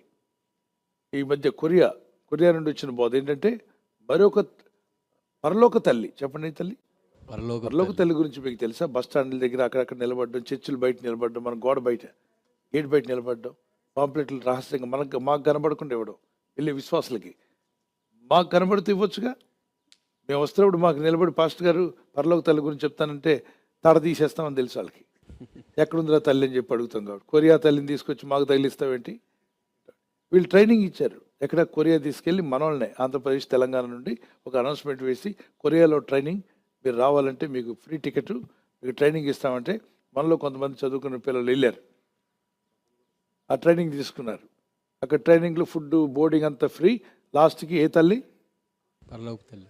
ఈ మధ్య కొరియా నుండి వచ్చిన బోధ ఏంటంటే మరొక పరలోక తల్లి. చెప్పండి, తల్లి పరలోక తల్లి గురించి మీకు తెలుసా? బస్ స్టాండ్ల దగ్గర అక్కడక్కడ నిలబడడం, చర్చిలు బయట నిలబడడం, మన గోడ బయట, గేట్ బయట నిలబడడం, పాంప్లెట్లు రహస్యంగా మాకు కనబడకుండా ఇవ్వడం. వెళ్ళే విశ్వాసులకి మాకు కనబడుతూ ఇవ్వచ్చుగా. మేము వస్తున్నప్పుడు మాకు నిలబడి పాస్టర్ గారు పరలోక తల్లి గురించి చెప్తానంటే తాడ తీసేస్తామని తెలుసు వాళ్ళకి. ఎక్కడుందిరా తల్లి అని చెప్పి అడుగుతాం. కాబట్టి కొరియా తల్లిని తీసుకొచ్చి మాకు తగిలిస్తావేంటి? వీళ్ళు ట్రైనింగ్ ఇచ్చారు. ఎక్కడ కొరియా తీసుకెళ్ళి మనోళ్ళనే ఆంధ్రప్రదేశ్, తెలంగాణ నుండి ఒక అనౌన్స్మెంట్ వేసి కొరియాలో ట్రైనింగ్ మీరు రావాలంటే మీకు ఫ్రీ టికెట్, మీకు ట్రైనింగ్ ఇస్తామంటే మనలో కొంతమంది చదువుకున్న పిల్లలు వెళ్ళారు, ఆ ట్రైనింగ్ తీసుకున్నారు. అక్కడ ట్రైనింగ్లో ఫుడ్, బోర్డింగ్ అంతా ఫ్రీ. లాస్ట్కి ఏ తల్లి? పరలోక తల్లి.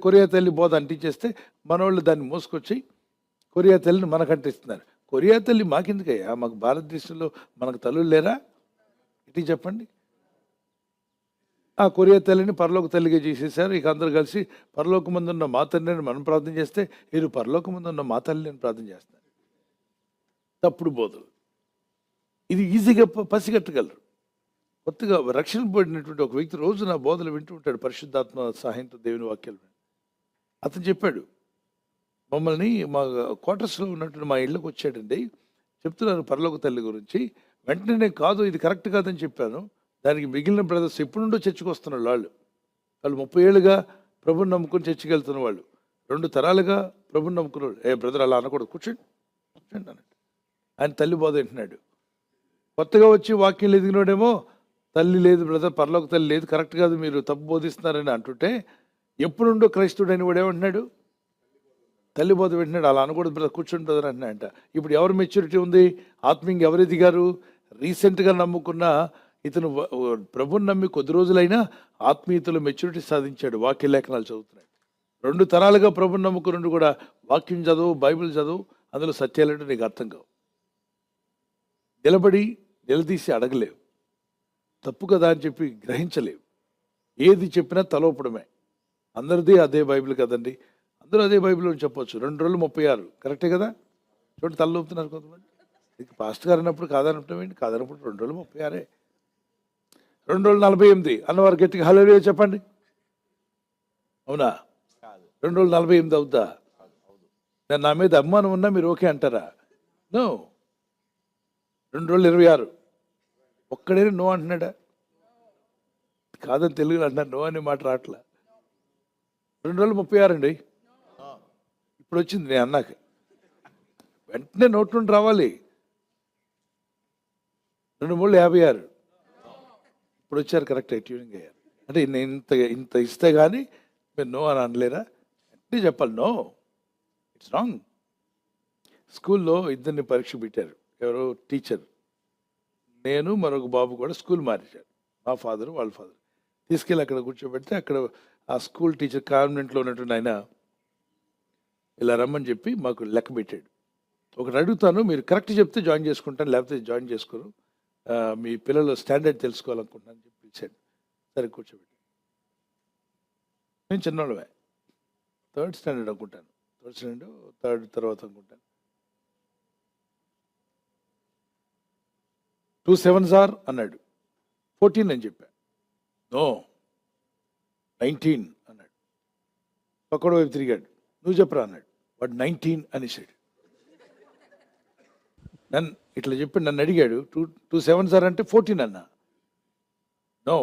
కొరియా తల్లి బోధ అంటించేస్తే మనోళ్ళు దాన్ని మోసుకొచ్చి కొరియా తల్లిని మనకు అంటిస్తున్నారు. కొరియా తల్లి మాకెందుకయ్యా? మాకు భారతదేశంలో మనకు తల్లులు లేరా? ఇటు చెప్పండి. ఆ కొరియా తల్లిని పరలోక తల్లిగా చేసేసారు. ఇక అందరూ కలిసి పరలోక ముందు ఉన్న మా తల్లిని మనం ప్రార్థన చేస్తే వీరు పరలోక ముందు ఉన్న మా తల్లిని ప్రార్థన చేస్తారు. తప్పుడు బోధలు. ఇది ఈజీగా పసిగట్టగలరు. కొత్తగా రక్షణ పడినటువంటి ఒక వ్యక్తి రోజు నా బోధలు వింటూ ఉంటాడు, పరిశుద్ధాత్మ సహాయంతో దేవుని వాక్యాలు. అతను చెప్పాడు, మమ్మల్ని మా క్వార్టర్స్లో ఉన్నటువంటి మా ఇళ్ళకి వచ్చాడండి, చెప్తున్నారు పరలోక తల్లి గురించి. వెంటనే నేను కాదు, ఇది కరెక్ట్ కాదని చెప్పాను. దానికి మిగిలిన బ్రదర్స్ ఎప్పుడు నుండో చర్చకు వస్తున్నారు. వాళ్ళు 30 ఏళ్ళుగా ప్రభుని నమ్ముకొని చర్చకి వెళ్తున్న వాళ్ళు, 2 తరాలుగా ప్రభుని నమ్ముకున్న వాళ్ళు. ఏ బ్రదర్ అలా అనకూడదు, కూర్చోండి అన్నట్టు ఆయన తల్లి బోధ వింటున్నాడు. కొత్తగా వచ్చి వాక్యం ఎదిగినోడేమో తల్లి లేదు బ్రదర్, పరలోక తల్లి లేదు, కరెక్ట్ కాదు, మీరు తప్పు బోధిస్తున్నారని అంటుంటే, ఎప్పుడుండో క్రైస్తవుడైన వాడు ఏమంటున్నాడు? తల్లి బోధ వింటున్నాడు. అలా అనకూడదు బ్రదర్, కూర్చోండి బ్రదర్ అంటున్నాడంట. ఇప్పుడు ఎవరు మెచ్యూరిటీ ఉంది? ఆత్మీయంగా ఎవరు ఎదిగారు? రీసెంట్గా నమ్ముకున్న ఇతను ప్రభుని నమ్మి కొద్ది రోజులైనా ఆత్మీయతలో మెచ్యూరిటీ సాధించాడు, వాక్య లేఖనాలు చదువుతున్నాడు. 2 తరాలుగా ప్రభుని నమ్ముకుని కూడా వాక్యం చదువు, బైబిల్ చదువు, అందులో సత్యాలంటే నీకు అర్థం కావు. నిలబడి నిలదీసి అడగలేవు, తప్పు కదా అని చెప్పి గ్రహించలేవు. ఏది చెప్పినా తలోపడమే. అందరిది అదే బైబిల్ కదండి, అందరూ అదే బైబిల్ అని చెప్పొచ్చు. 2 రోజులు 36 కరెక్టే కదా? చూడండి తలలోపుతున్నారు కొంతమంది. ఇది పాస్టర్ గారు అన్నప్పుడు కాదనటం ఏంటి? కాదన్నప్పుడు 2 రోజులు 36, 2 రోజులు 48 అన్నవారు గట్టిగా హల్లెలూయా చెప్పండి. అవునా? 2 రోజులు 48 అవుద్దా? నేను నా మీద అభిమానం ఉన్నా మీరు ఓకే అంటారా? నో. 2 రోజులు 26 ఒక్కడే నో అంటున్నాడా? కాదని తెలుగులో అంటున్నారు, నో అనే మాట రావట్లా. 2 రోజులు 36 అండి. ఇప్పుడు వచ్చింది నేను అన్నాక, వెంటనే నోట్ నుండి రావాలి. 2 మూడు 56 ఇప్పుడు వచ్చారు, కరెక్ట్ ట్యూనింగ్ అయ్యారు. అంటే నేను ఇంత ఇస్తే కానీ మీరు నో అని అనలేరా? అంటే చెప్పాలి నో, ఇట్స్ రాంగ్. స్కూల్లో ఇద్దరిని పరీక్ష పెట్టారు. ఎవరో టీచర్, నేను మరొక బాబు కూడా స్కూల్ మార్చారు. మా ఫాదరు వాళ్ళ ఫాదర్ తీసుకెళ్ళి అక్కడ కూర్చోబెడితే అక్కడ ఆ స్కూల్ టీచర్ కాన్వెంట్లో ఉన్నటువంటి ఆయన ఇలా రమ్మని చెప్పి మాకు లెక్క పెట్టాడు. ఒకటి అడుగుతాను, మీరు కరెక్ట్ చెప్తే జాయిన్ చేసుకుంటాను, లేకపోతే జాయిన్ చేసుకోరు, మీ పిల్లలు స్టాండర్డ్ తెలుసుకోవాలనుకుంటున్నాను చెప్పి పిలిచాడు. సరే కూర్చోబెట్టి, నేను చిన్నవాళ్ళమే, 3rd స్టాండర్డ్ అనుకుంటాను, 3rd స్టాండర్డ్ 3rd తర్వాత అనుకుంటాను. 2 7s సార్ అన్నాడు. 14 అని చెప్పాను. నో 19 అన్నాడు. పక్కడు వైపు తిరిగాడు, నువ్వు చెప్పరా అన్నాడు. వాడు 19 అనేసాడు. నన్ను ఇట్లా చెప్పి నన్ను అడిగాడు, 2 7s సార్ అంటే 14 అన్నా. నో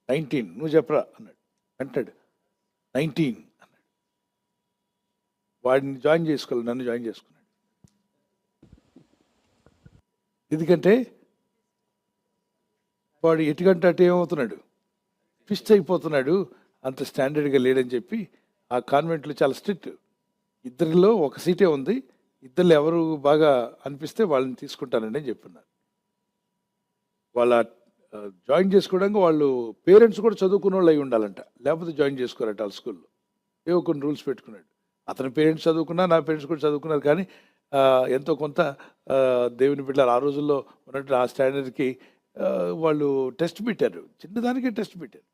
19 నువ్వు చెప్పరా అన్నాడు. అంటాడు 19 అన్నాడు. వాడిని జాయిన్ చేసుకోవాలి, నన్ను జాయిన్ చేసుకున్నాడు. ఎందుకంటే వాడు ఎటుకంటే అటు ఏమవుతున్నాడు, ఫిస్ట్ అయిపోతున్నాడు, అంత స్టాండర్డ్గా లేడని చెప్పి ఆ కాన్వెంట్లో చాలా స్ట్రిక్ట్. ఇద్దరిలో ఒక సీటే ఉంది, ఇద్దరు ఎవరు బాగా అనిపిస్తే వాళ్ళని తీసుకుంటానండి అని చెప్పున్నారు. వాళ్ళ జాయిన్ చేసుకోవడానికి వాళ్ళు పేరెంట్స్ కూడా చదువుకున్న వాళ్ళు అయి ఉండాలంట, లేకపోతే జాయిన్ చేసుకోరట వాళ్ళ స్కూల్లో. ఏవో కొన్ని రూల్స్ పెట్టుకున్నాడు. అతని పేరెంట్స్ చదువుకున్నా, నా పేరెంట్స్ కూడా చదువుకున్నారు, కానీ ఎంతో కొంత దేవుని బిడ్డలు ఆ రోజుల్లో ఉన్నట్టు ఆ స్టాండర్డ్కి వాళ్ళు టెస్ట్ పెట్టారు, చిన్నదానికే టెస్ట్ పెట్టారు.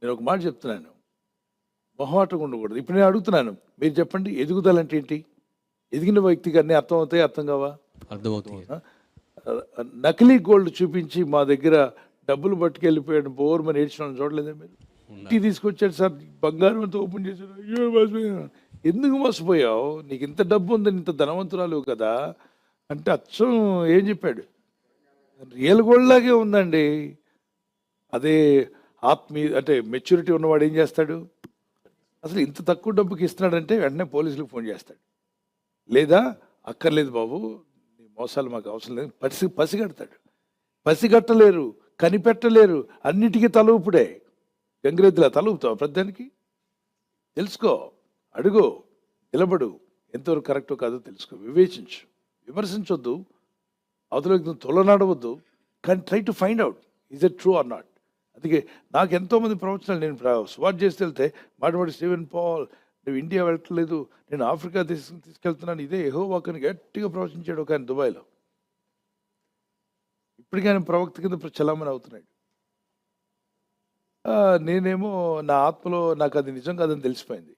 నేను ఒక మాట చెప్తున్నాను, మొహమాటంగా ఉండకూడదు. ఇప్పుడు నేను అడుగుతున్నాను, మీరు చెప్పండి, ఎదుగుదల అంటే ఏంటి? ఎదిగిన వ్యక్తికి అన్నీ అర్థం అవుతాయి, అర్థం కావా? అర్థమవుతుంది. నకిలీ గోల్డ్ చూపించి మా దగ్గర డబ్బులు పట్టుకెళ్ళిపోయాడు, బోర్మని ఏడ్చిన చూడలేదా మీరు? ఇంటికి తీసుకొచ్చాడు సార్, బంగారం అంతా ఓపెన్ చేశాడు, అయ్యో మోసపోయాను. ఎందుకు మోసపోయావు? నీకు ఇంత డబ్బు ఉంది, ఇంత ధనవంతురాలు కదా అంటే అచ్చం ఏం చెప్పాడు, రియల్ గోల్డ్ లాగే ఉందండి. అదే ఆత్మీయ అంటే మెచ్యూరిటీ ఉన్నవాడు ఏం చేస్తాడు, అసలు ఇంత తక్కువ డబ్బుకి ఇస్తున్నాడంటే వెంటనే పోలీసులకు ఫోన్ చేస్తాడు. లేదా అక్కర్లేదు బాబు, నీ మోసాలు మాకు అవసరం లేదు, పసిగడతాడు. పసిగట్టలేరు, కనిపెట్టలేరు, అన్నిటికీ తలూపుడే. గంగిరెద్దులా తలూపుతావు ప్రతిదానికి? తెలుసుకో, అడుగు, నిలబడు, ఎంతవరకు కరెక్టో కాదో తెలుసుకో, వివేచించు, విమర్శించొద్దు, అవతలకి తొలనాడవద్దు, కానీ try to find out is it true or not. అందుకే నాకు ఎంతోమంది ప్రవచనాలు, నేను స్వాట్ చేసి వెళ్తే మాటమాటి స్టీవెన్ పాల్, నువ్వు ఇండియా వెళ్ళట్లేదు, నేను ఆఫ్రికా తీసుకెళ్తున్నాను, ఇదే యెహోవాకని గట్టిగా ప్రవచించాడు ఒక ఆయన దుబాయ్లో. ఇప్పటికీ ఆయన ప్రవక్త కింద చలామణి అవుతున్నాడు. నేనేమో నా ఆత్మలో నాకు అది నిజం కాదని తెలిసిపోయింది.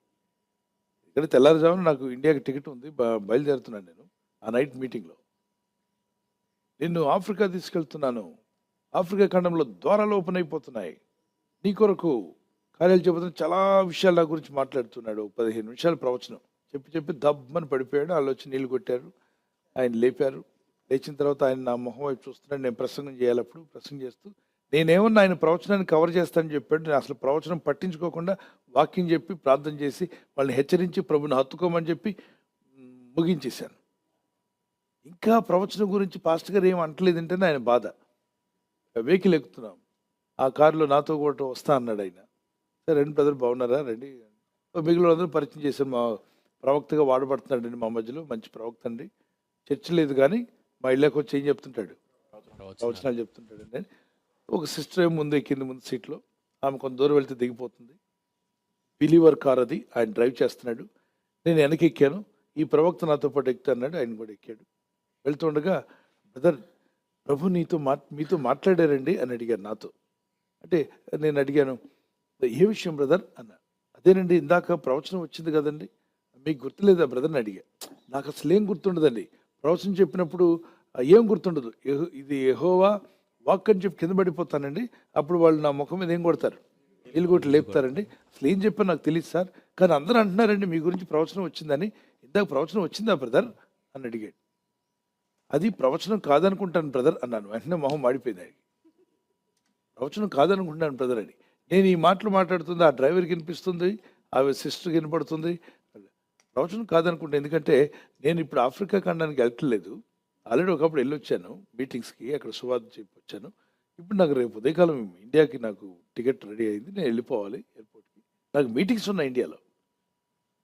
ఇక్కడ తెల్లారుజామున నాకు ఇండియాకి టికెట్ ఉంది, బయలుదేరుతున్నాను నేను ఆ నైట్ మీటింగ్లో. నిన్ను ఆఫ్రికా తీసుకెళ్తున్నాను, ఆఫ్రికా ఖండంలో ద్వారాలు ఓపెన్ అయిపోతున్నాయి, నీ కొరకు కార్యాలు చెబుతున్న చాలా విషయాలు నా గురించి మాట్లాడుతున్నాడు. 15 నిమిషాలు ప్రవచనం చెప్పి దబ్బని పడిపోయాడు. వాళ్ళు వచ్చి నీళ్ళు కొట్టారు, ఆయన లేపారు. లేచిన తర్వాత ఆయన నా మొహం వైపు చూస్తున్నాడు, నేను ప్రసంగం చేయాలి. అప్పుడు ప్రసంగం చేస్తూ నేనేమన్నా ఆయన ప్రవచనాన్ని కవర్ చేస్తానని చెప్పాడు. నేను అసలు ప్రవచనం పట్టించుకోకుండా వాక్యం చెప్పి ప్రార్థన చేసి వాళ్ళని హెచ్చరించి ప్రభుని హత్తుకోమని చెప్పి ముగించేశాను. ఇంకా ప్రవచనం గురించి పాస్టర్ గారు ఏం అంటలేదంటేనే ఆయన బాధ. వెహికల్ ఎక్కుతున్నాం, ఆ కారులో నాతో కూడా వస్తా అన్నాడు ఆయన. సరే రండి బ్రదర్, బాగున్నారా, రండి. మిగిలిన అందరూ పరిచయం చేశాను. మా ప్రవక్తగా వాడబడుతున్నాడండి మా మధ్యలో, మంచి ప్రవక్త అండి, చర్చ లేదు కానీ మా ఇళ్ళకి వచ్చి ఏం చెప్తుంటాడు, ప్రవచనాలు చెప్తుంటాడు అండి. ఒక సిస్టర్ ఏమో ముందు ఎక్కింది, ముందు సీట్లో. ఆమె కొంత దూరం వెళ్తే దిగిపోతుంది. బిలీవర్ కార్ అది, ఆయన డ్రైవ్ చేస్తున్నాడు. నేను వెనక్కి ఎక్కాను, ఈ ప్రవక్త నాతో పాటు ఎక్కుతా అన్నాడు, ఆయన కూడా ఎక్కాడు. వెళ్తుండగా బ్రదర్ ప్రభు మీతో మాట్లాడారండి అని అడిగారు నాతో. అంటే నేను అడిగాను, ఏ విషయం బ్రదర్ అన్న. అదేనండి ఇందాక ప్రవచనం వచ్చింది కదండి, మీకు గుర్తులేదా బ్రదర్ అని అడిగా. నాకు అసలు ఏం గుర్తుండదండి. ప్రవచనం చెప్పినప్పుడు ఏం గుర్తుండదు. ఇది యెహోవా వాక్ అని చెప్పి కింద పడిపోతానండి. అప్పుడు వాళ్ళు నా ముఖం మీద ఏం కొడతారు, నీళ్ళు కొట్టి లేపుతారండి. అసలు ఏం చెప్పారు నాకు తెలియదు సార్, కానీ అందరూ అంటున్నారండి మీ గురించి ప్రవచనం వచ్చిందని. ఇందాక ప్రవచనం వచ్చిందా బ్రదర్ అని అడిగాడు. అది ప్రవచనం కాదనుకుంటాను బ్రదర్ అన్నాను. వెంటనే మొహం మాడిపోయింది ఆయనకి. ప్రవచనం కాదనుకుంటున్నాను బ్రదర్ అని. నేను ఈ మాటలు మాట్లాడుతుంది ఆ డ్రైవర్కి వినిపిస్తుంది, ఆ సిస్టర్కి వినపడుతుంది. ప్రవచనం కాదనుకుంటా, ఎందుకంటే నేను ఇప్పుడు ఆఫ్రికా ఖండానికి వెళ్ళట్లేదు. ఆల్రెడీ ఒకప్పుడు వెళ్ళొచ్చాను మీటింగ్స్కి, అక్కడ సువార్త చెప్పి వచ్చాను. ఇప్పుడు నాకు రేపు ఉదయకాలం ఇండియాకి నాకు టికెట్ రెడీ అయింది, నేను వెళ్ళిపోవాలి ఎయిర్పోర్ట్కి. నాకు మీటింగ్స్ ఉన్నాయి ఇండియాలో.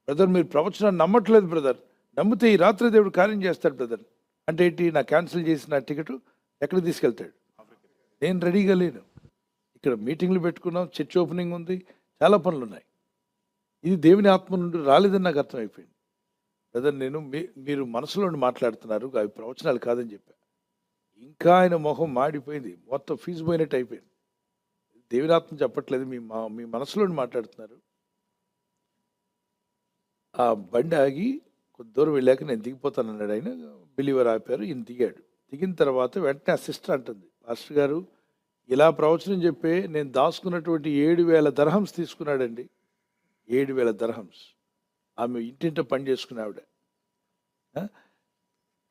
బ్రదర్ మీరు ప్రవచనాన్ని నమ్మట్లేదు బ్రదర్, నమ్మితే ఈ రాత్రి దేవుడు కార్యం చేస్తాడు బ్రదర్. అంటే ఏంటి, నా క్యాన్సిల్ చేసిన టికెట్ ఎక్కడికి తీసుకెళ్తాడు? నేను రెడీగా లేను. ఇక్కడ మీటింగ్లు పెట్టుకున్నాం, చర్చ్ ఓపెనింగ్ ఉంది, చాలా పనులు ఉన్నాయి. ఇది దేవుని ఆత్మ నుండి రాలేదని నాకు అర్థమైపోయింది. బ్రదర్ నేను మీరు మనసులో మాట్లాడుతున్నారు, అవి ప్రవచనాలు కాదని చెప్పా. ఇంకా ఆయన మొహం మాడిపోయింది, మొత్తం ఫీజు పోయినట్టు అయిపోయింది. దేవుని ఆత్మ చెప్పట్లేదు, మీ మనసులో మాట్లాడుతున్నారు. ఆ బండి ఆగి కొద్ది దూరం వెళ్ళాక నేను దిగిపోతాను అన్నాడు ఆయన. బిలీవర్ ఆపారు, ఈయన దిగాడు. దిగిన తర్వాత వెంటనే ఆ సిస్టర్ అంటుంది, పాస్టర్ గారు ఇలా ప్రవచనం చెప్పే నేను దాచుకున్నటువంటి 7,000 దర్హమ్స్ తీసుకున్నాడండి. 7,000 దర్హమ్స్. ఆమె ఇంటింట పని చేసుకునే ఆవిడ.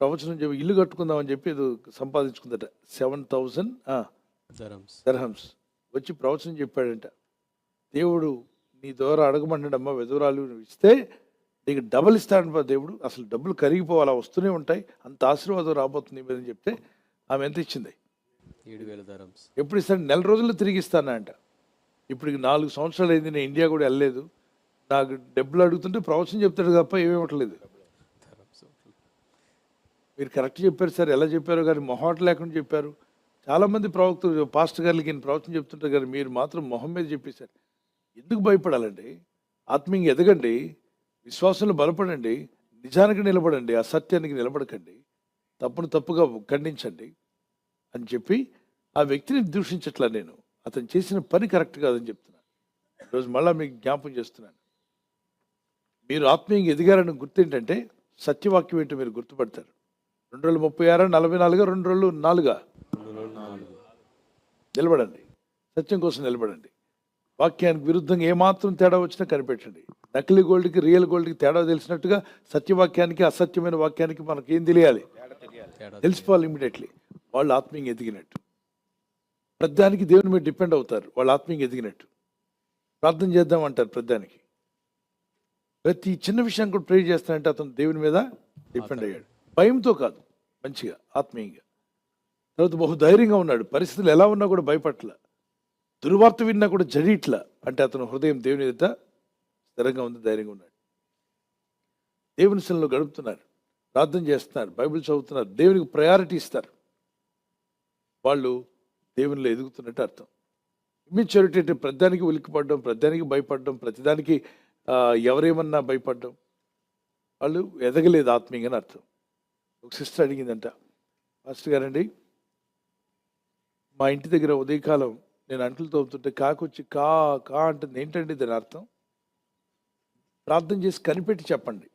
ప్రవచనం చెప్పి ఇల్లు కట్టుకుందామని చెప్పి ఏదో సంపాదించుకుందట. 7,000 దర్హమ్స్ వచ్చి ప్రవచనం చెప్పాడంట. దేవుడు నీ ద్వారా అడగమంటాడమ్మా, విధవరాలు ఇస్తే నీకు డబుల్ ఇస్తాడమ్మా దేవుడు, అసలు డబ్బులు కరిగిపోవాలా, వస్తూనే ఉంటాయి, అంత ఆశీర్వాదం రాబోతుంది అని చెప్తే ఆమె ఎంత ఇచ్చింది? 7,000 dirhams. ఎప్పుడు ఇస్తాడు? 4 రోజుల్లో తిరిగి ఇస్తానంట. ఇప్పుడు 4 సంవత్సరాలు అయింది, నేను ఇండియా కూడా వెళ్ళలేదు. నాకు డబ్బులు అడుగుతుంటే ప్రవచనం చెప్తాడు తప్ప ఏమివ్వట్లేదు. మీరు కరెక్ట్ చెప్పారు సార్, ఎలా చెప్పారో కానీ మొహమాట లేకుండా చెప్పారు. చాలామంది ప్రవక్తలు పాస్టర్ గారికి నేను ప్రవచనం చెప్తుంటారు కానీ మీరు మాత్రం మొహం మీద చెప్పేశారు. ఎందుకు భయపడాలండి? ఆత్మీయంగా ఎదగండి, విశ్వాసంలో బలపడండి, నిజానికి నిలబడండి, అసత్యానికి నిలబడకండి, తప్పును తప్పుగా ఖండించండి అని చెప్పి ఆ వ్యక్తిని దూషించట్లా. నేను అతను చేసిన పని కరెక్ట్ కాదని చెప్తున్నాను. ఈరోజు మళ్ళీ మీకు జ్ఞాపకం చేస్తున్నాను, మీరు ఆత్మీయంగా ఎదిగారని గుర్తు ఏంటంటే సత్యవాక్యం ఏంటో మీరు గుర్తుపడతారు. 236 44 2 రోజులు 4 నిలబడండి, సత్యం కోసం నిలబడండి. వాక్యానికి విరుద్ధంగా ఏమాత్రం తేడా వచ్చినా కనిపెట్టండి. నకిలీ గోల్డ్కి రియల్ గోల్డ్కి తేడా తెలిసినట్టుగా సత్యవాక్యానికి అసత్యమైన వాక్యానికి మనకి ఏం తెలియాలి? తెలిసిపోవాలి ఇమీడియట్లీ. వాళ్ళు ఆత్మీయంగా ఎదిగినట్టు. ప్రతిదానికి దేవుని మీద డిపెండ్ అవుతారు వాళ్ళు ఆత్మీయంగా ఎదిగినట్టు. ప్రార్థన చేద్దాం అంటారు ప్రతిదానికి. ప్రతి చిన్న విషయం కూడా ప్రే చేస్తానంటే అతను దేవుని మీద డిపెండ్ అయ్యాడు. భయంతో కాదు, మంచిగా ఆత్మీయంగా. తర్వాత బహు ధైర్యంగా ఉన్నాడు, పరిస్థితులు ఎలా ఉన్నా కూడా భయపట్ల. దుర్వార్త విన్నా కూడా జడిట్లా, అంటే అతను హృదయం దేవుని ఎదుట స్థిరంగా ఉంది, ధైర్యంగా ఉన్నాడు. దేవుని శిలలో గడుపుతున్నారు, ప్రార్థన చేస్తున్నారు, బైబిల్ చదువుతున్నారు, దేవునికి ప్రయారిటీ ఇస్తారు. వాళ్ళు దేవునిలో ఎదుగుతున్నట్టు అర్థం. ఇమ్మెచ్యూరిటీ అంటే ప్రతిదానికి ఉలిక్కిపడడం, ప్రతిదానికి భయపడడం, ప్రతిదానికి ఎవరేమన్నా భయపడడం. వాళ్ళు ఎదగలేదు ఆత్మీయంగా అని అర్థం. ఒక సిస్టర్ అడిగిందంట, పాస్టర్ గారండి మా ఇంటి దగ్గర ఉదయకాలం నేను అంట్లు తోముతుంటే కాకొచ్చి కా కా అంటుంది, ఏంటండి దాని అర్థం? ప్రార్థన చేసి కనిపెట్టి చెప్పండి.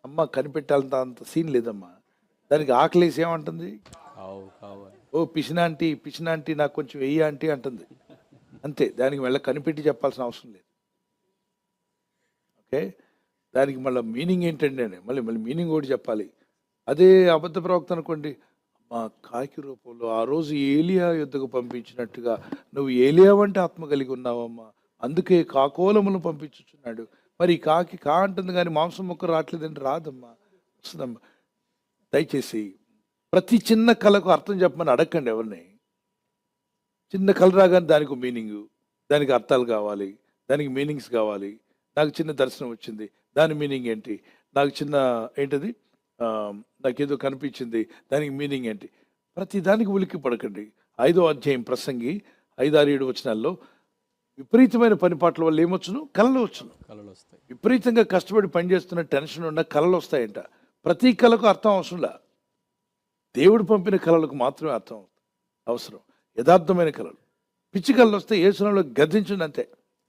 అమ్మ కనిపెట్టాలంత అంత సీన్ లేదమ్మా, దానికి ఆకలేసి ఏమంటుంది? ఓ పిసినాంటీ పిసినాంటీ నాకు కొంచెం వెయ్యి ఆంటీ అంటుంది, అంతే. దానికి మళ్ళీ కనిపెట్టి చెప్పాల్సిన అవసరం లేదు. ఓకే, దానికి మళ్ళీ మీనింగ్ ఏంటండి అని మళ్ళీ మీనింగ్ కూడా చెప్పాలి. అదే అబద్ధ ప్రవక్త అనుకోండి, మా కాకి రూపంలో ఆ రోజు ఏలియా యుద్ధకు పంపించినట్టుగా నువ్వు ఏలియా వంటి ఆత్మ కలిగి ఉన్నావమ్మా, అందుకే కాకోలములను పంపించుచున్నాడు. మరి కాకి కా అంటుంది కానీ మాంసం మొక్క రావట్లేదంటే రాదమ్మా, వస్తుందమ్మా. దయచేసి ప్రతి చిన్న కళకు అర్థం చెప్పమని అడగండి ఎవరిని. చిన్న కళ రాగానే దానికి మీనింగు, దానికి అర్థాలు కావాలి, దానికి మీనింగ్స్ కావాలి. నాకు చిన్న దర్శనం వచ్చింది, దాని మీనింగ్ ఏంటి? నాకు చిన్న ఏంటది నాకేదో కనిపించింది, దానికి మీనింగ్ ఏంటి? ప్రతి దానికి ఉలిక్కి పడకండి. 5వ అధ్యాయం ప్రసంగి 5, 6, 7 వచనాల్లో విపరీతమైన పనిపాట్ల వల్ల ఏమొచ్చును? కళలు వచ్చును. విపరీతంగా కష్టపడి పనిచేస్తున్న టెన్షన్ ఉన్న కళలు వస్తాయంట. ప్రతి కళకు అర్థం అవసరంలా. దేవుడు పంపిన కళలకు మాత్రమే అర్థం అవసరం. యథార్థమైన కళలు. పిచ్చి కళలు వస్తే ఏ సునాలో గద్దించండి అంతే.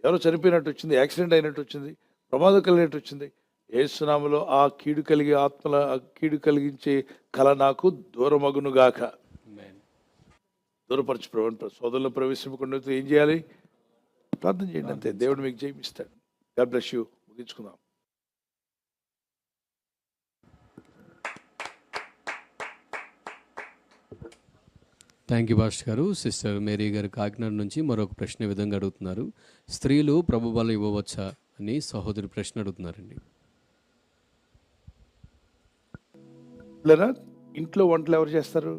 ఎవరో చనిపోయినట్టు వచ్చింది, యాక్సిడెంట్ అయినట్టు వచ్చింది, ప్రమాదం కలిగినట్టు వచ్చింది. ఏ సునామలో ఆ కీడు కలిగి ఆత్మల కీడు కలిగించే కళ నాకు దూరమగునుగాక. దూరపరచు ప్రభు. సోదరులు ప్రవేశించకుండా ఏం చేయాలి? ప్రార్థన చేయండి అంతే. దేవుడు మీకు జయమిస్తాడు. God bless you. ముగించుకుందాం. థ్యాంక్ యూ పాస్టర్ గారు. సిస్టర్ మేరీ గారు కాకినాడ నుంచి మరొక ప్రశ్న ఈ విధంగా అడుగుతున్నారు. స్త్రీలు ప్రభు బలం ఇవ్వవచ్చా అని సహోదరి ప్రశ్న అడుగుతున్నారండి. లేదా ఇంట్లో వంటలు ఎవరు చేస్తారు?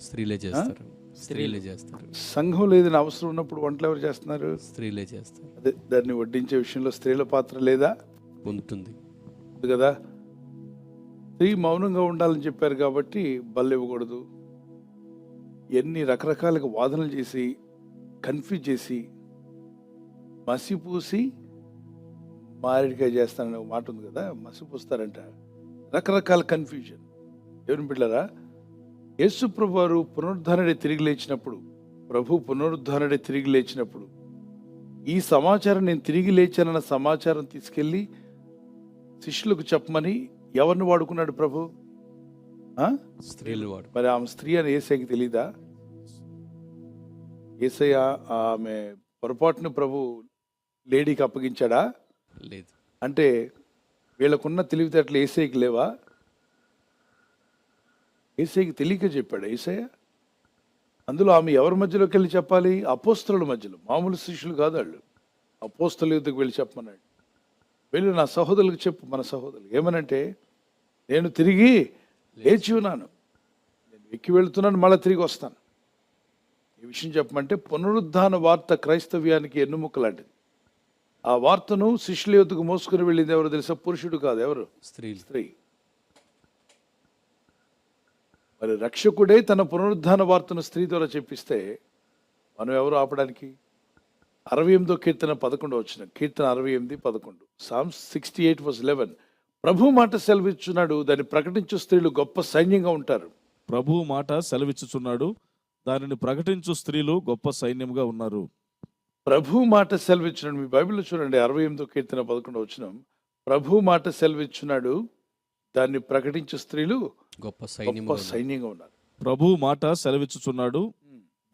స్త్రీలే చేస్తారు. స్త్రీలే చేస్తారు. సంఘం లేదని అవసరం ఉన్నప్పుడు వంటలు ఎవరు చేస్తున్నారు? స్త్రీలే చేస్తారు. అదే దాన్ని వడ్డించే విషయంలో స్త్రీల పాత్ర లేదా? ఉంటుంది ఉంది కదా. స్త్రీ మౌనంగా ఉండాలని చెప్పారు కాబట్టి బల్ల ఇవ్వకూడదు. ఎన్ని రకరకాలుగా వాదనలు చేసి కన్ఫ్యూజ్ చేసి మసిపూసి మారేడికాయ చేస్తానని ఒక మాట ఉంది కదా, మసిపూస్తారంట. రకరకాల కన్ఫ్యూజన్. ఎవరిని బిడ్డలారా, యేసు ప్రభు వారు పునరుద్ధరణి తిరిగి లేచినప్పుడు, ప్రభు పునరుద్ధరణి తిరిగి లేచినప్పుడు ఈ సమాచారం, నేను తిరిగి లేచానన్న సమాచారం తీసుకెళ్ళి శిష్యులకు చెప్పమని ఎవరిని వాడుకున్నాడు ప్రభు? స్త్రీలు వాడు. మరి ఆమె స్త్రీ అని యేసయ్యకి తెలీదా? యేసయ్య ఆమె పొరపాటును ప్రభు లేడీకి అప్పగించాడా? లేదు. అంటే వీళ్ళకున్న తెలివితేటలు యేసయ్యకి లేవా? యేసయ్యకి తెలియక చెప్పాడు యేసయ్య. అందులో ఆమె ఎవరి మధ్యలోకి వెళ్ళి చెప్పాలి? అపోస్తలుల మధ్యలో. మామూలు శిష్యులు కాదు వాళ్ళు. అపోస్తల యుద్ధకు వెళ్ళి చెప్పమన్నాడు. వెళ్ళి నా సహోదరులకు చెప్పు, మన సహోదరులు ఏమనంటే, నేను తిరిగి లేచి ఉన్నాను, నేను ఎక్కి వెళుతున్నాను, మళ్ళీ తిరిగి వస్తాను. ఈ విషయం చెప్పమంటే పునరుద్ధాన వార్త క్రైస్తవ్యానికి ఎన్నుముక్క లాంటిది. ఆ వార్తను శిష్యుల యొద్దకు మోసుకుని వెళ్ళింది ఎవరు తెలుసా? పురుషుడు కాదు. ఎవరు? స్త్రీ. మరి రక్షకుడే తన పునరుద్ధాన వార్తను స్త్రీ ద్వారా చెప్పిస్తే మనం ఎవరు ఆపడానికి? 68వ కీర్తన 11 వచ్చిన కీర్తన 68:11. Psalms 68:11. ప్రభు మాట సెలవిచ్చున్నాడు, దాన్ని ప్రకటించు స్త్రీలు గొప్ప సైన్యంగా ఉంటారు. ప్రభు మాట సెలవిచ్చుచున్నాడు, దానిని ప్రకటించు స్త్రీలు గొప్ప సైన్యంగా ఉన్నారు. ప్రభు మాట సెలవిచ్చున్నాడు. మీ బైబిల్లో చూడండి, 68వ కీర్తన 11 వచ్చిన. ప్రభు మాట సెలవిచ్చున్నాడు, దాన్ని ప్రకటించు స్త్రీలు గొప్ప సైన్యంగా ఉన్నారు. ప్రభు మాట సెలవిచ్చుచున్నాడు,